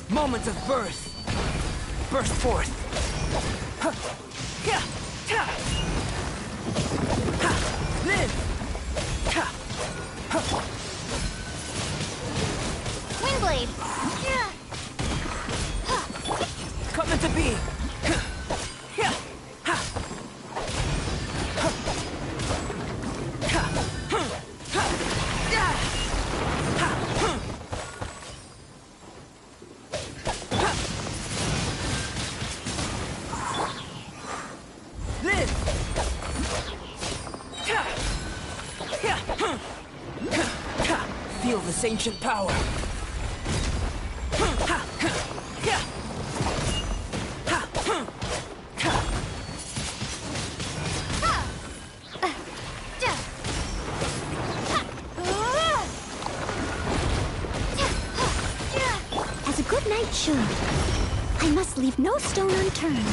Moments of birth. Burst forth. Live! Windblade! Come into being! Feel this ancient power. As a good knight should, I must leave no stone unturned.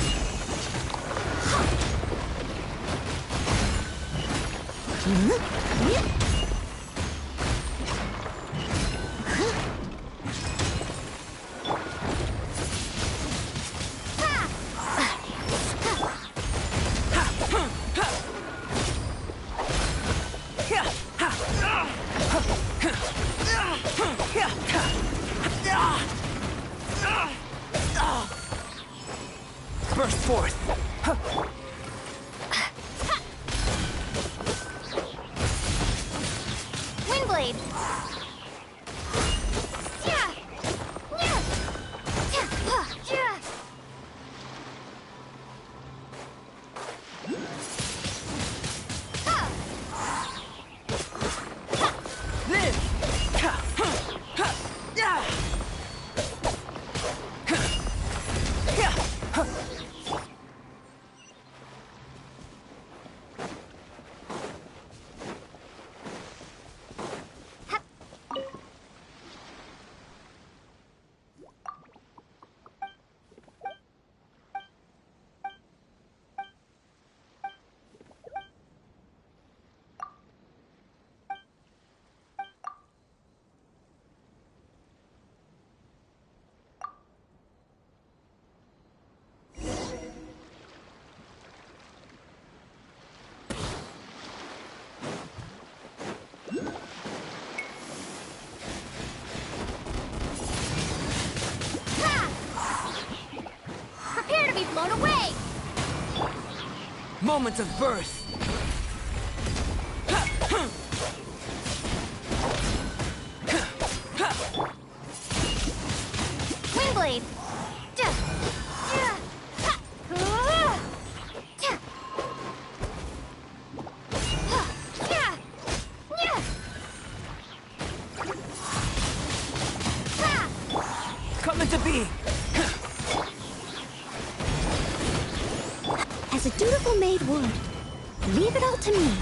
Burst forth. Windblade! Prepare to be blown away! Moments of birth. Windblade! Come into being. As a dutiful maid would, leave it all to me.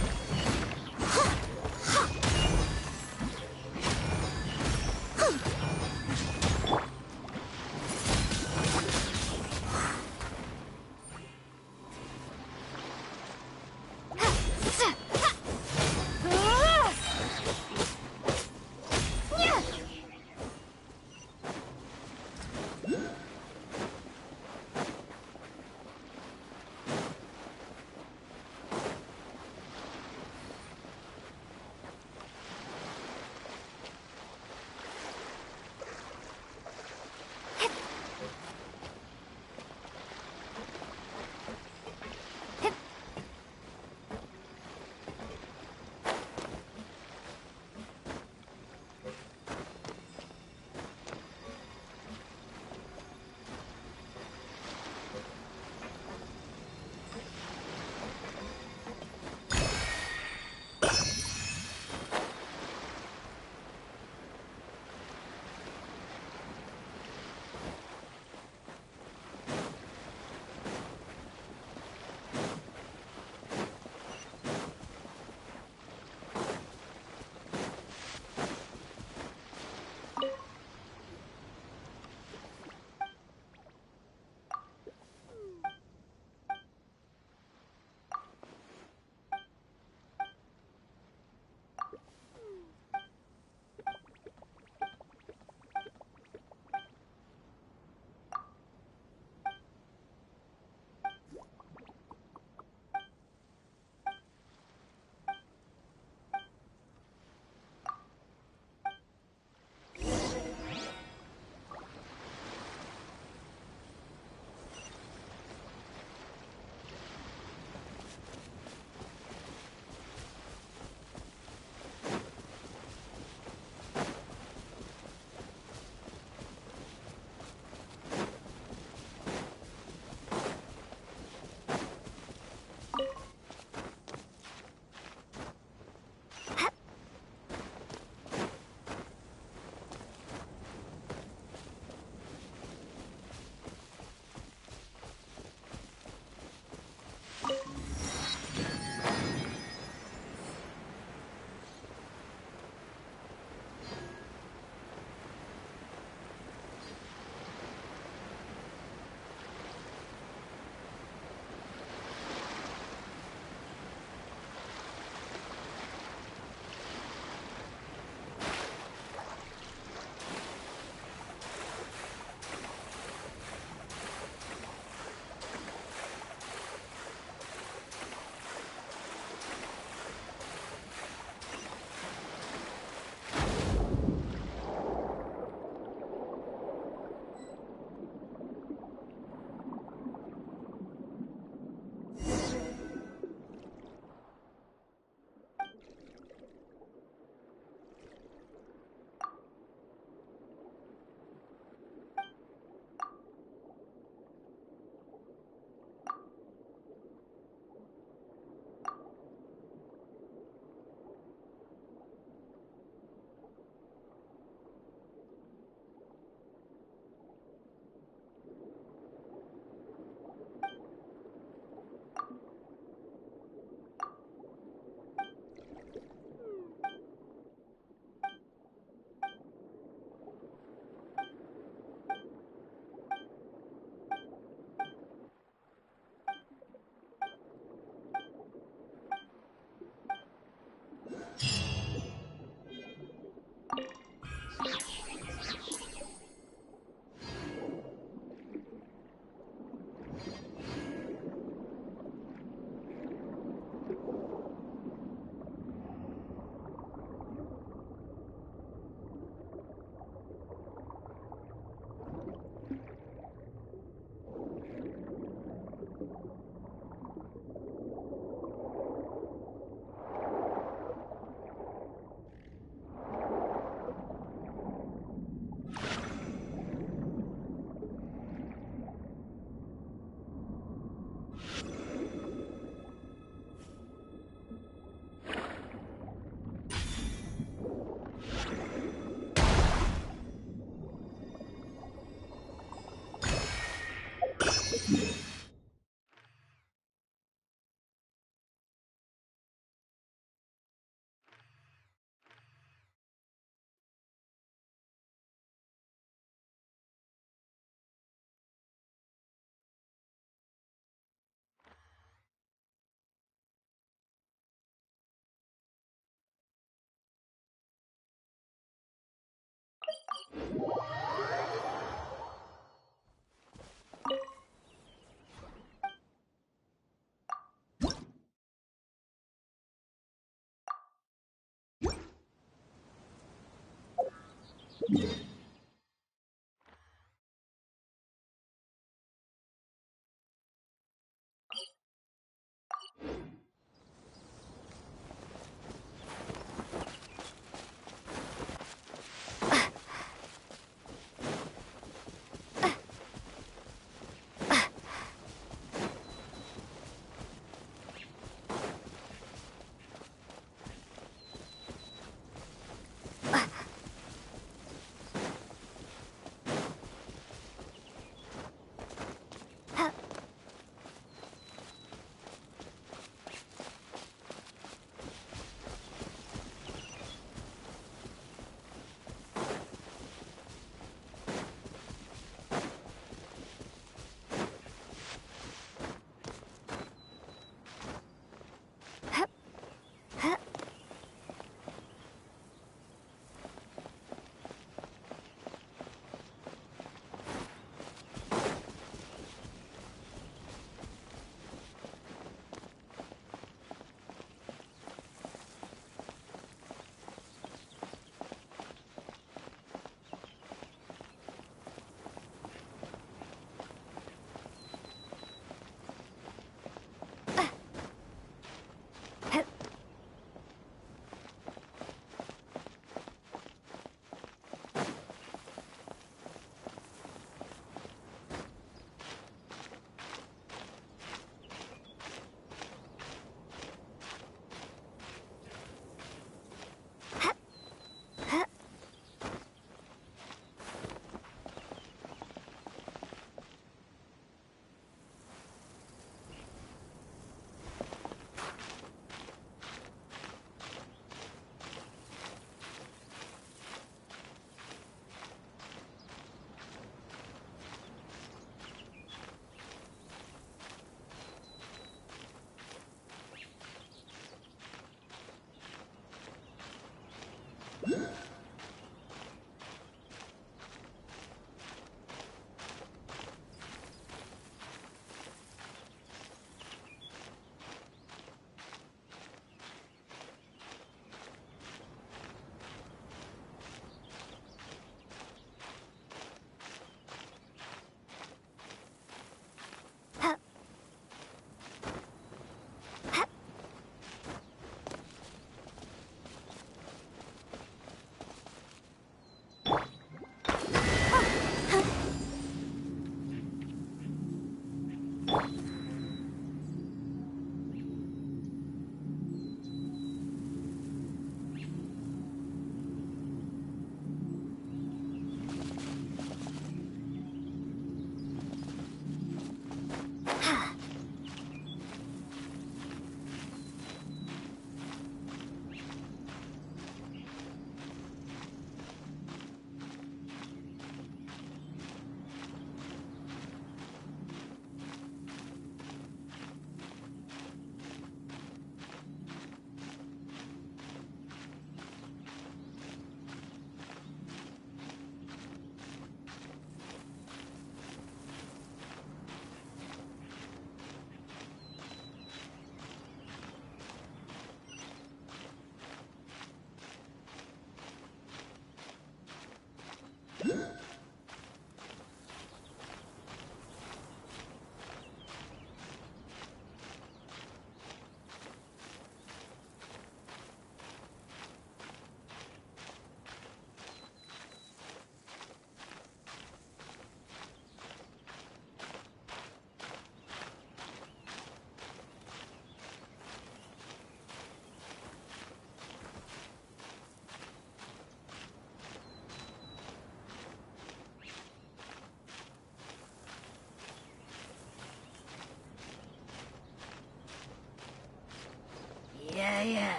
Yeah,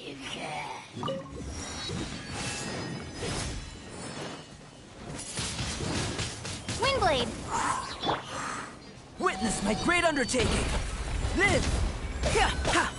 you can. Windblade! Witness my great undertaking! Live! Ha! Ha!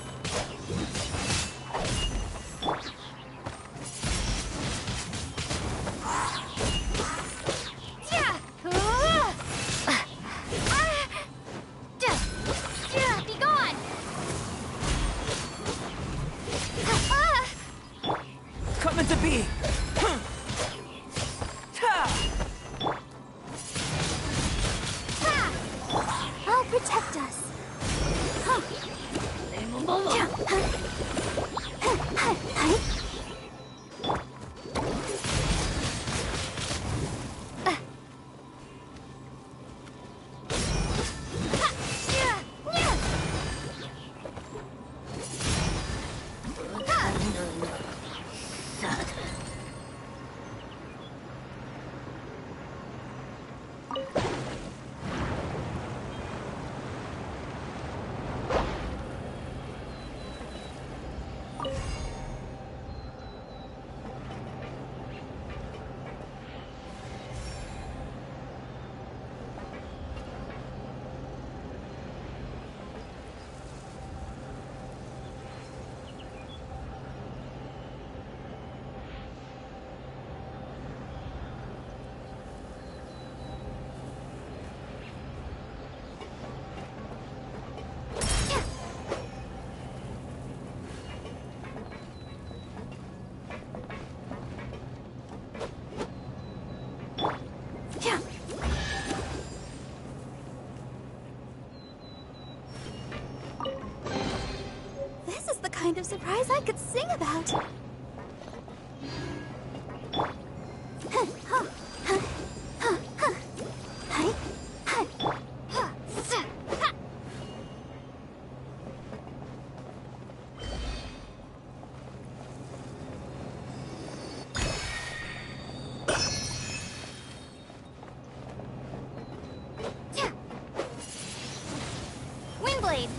surprised I could sing about. Windblade!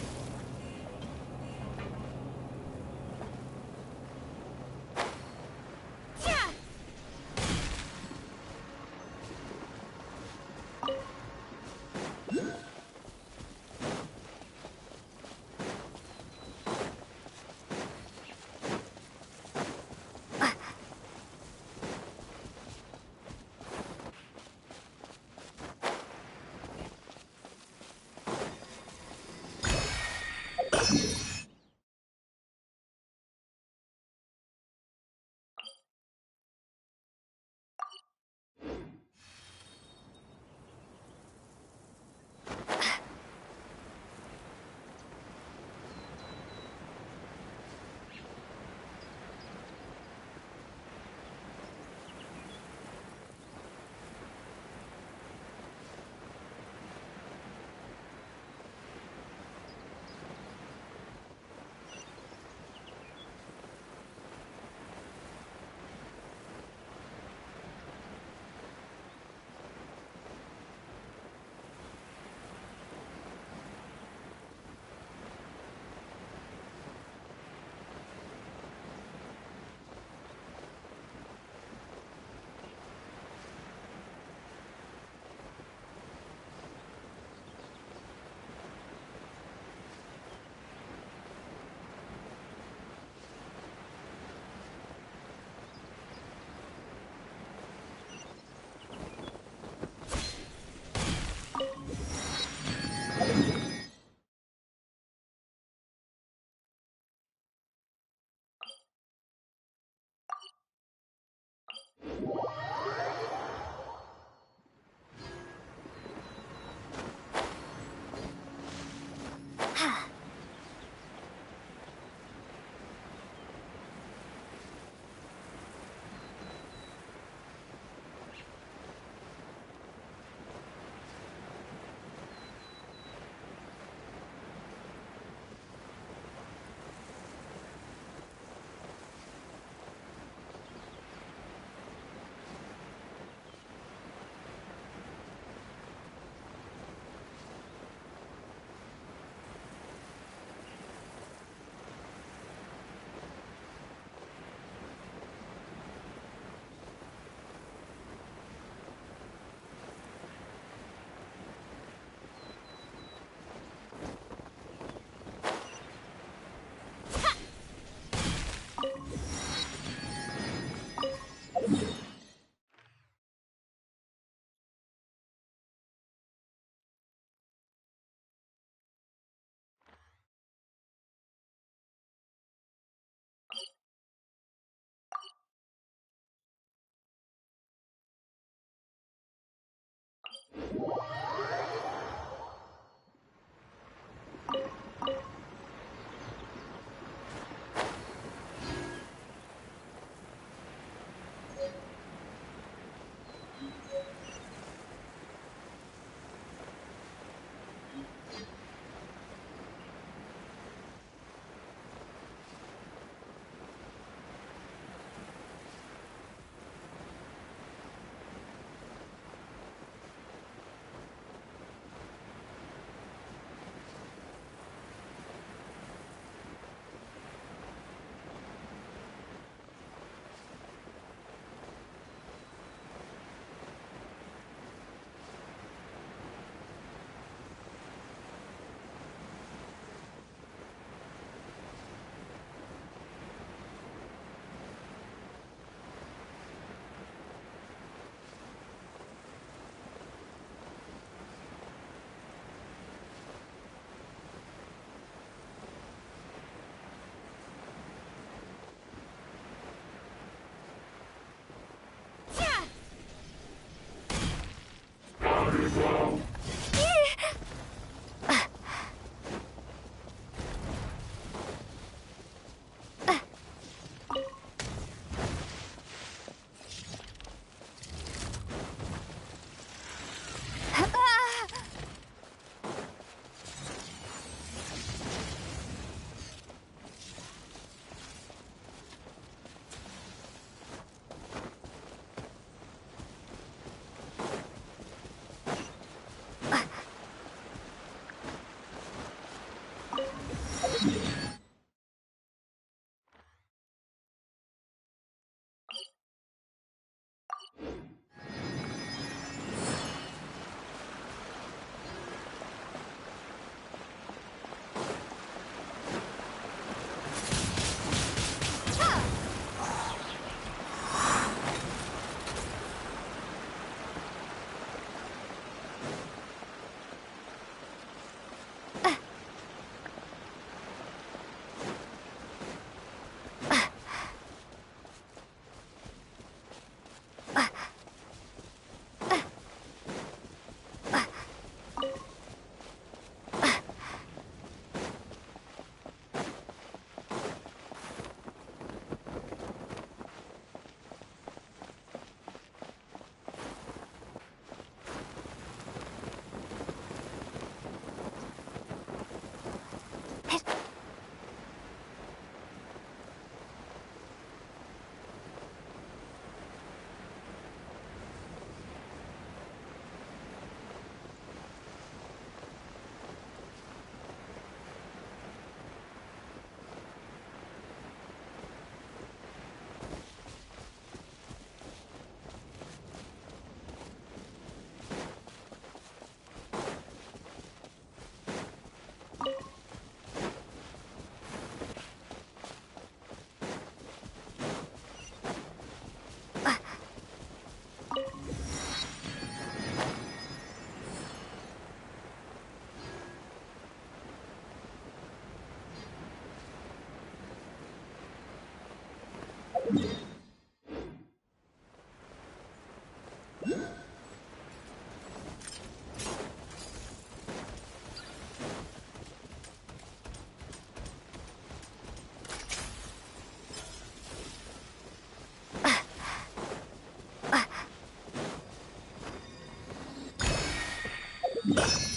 Ugh.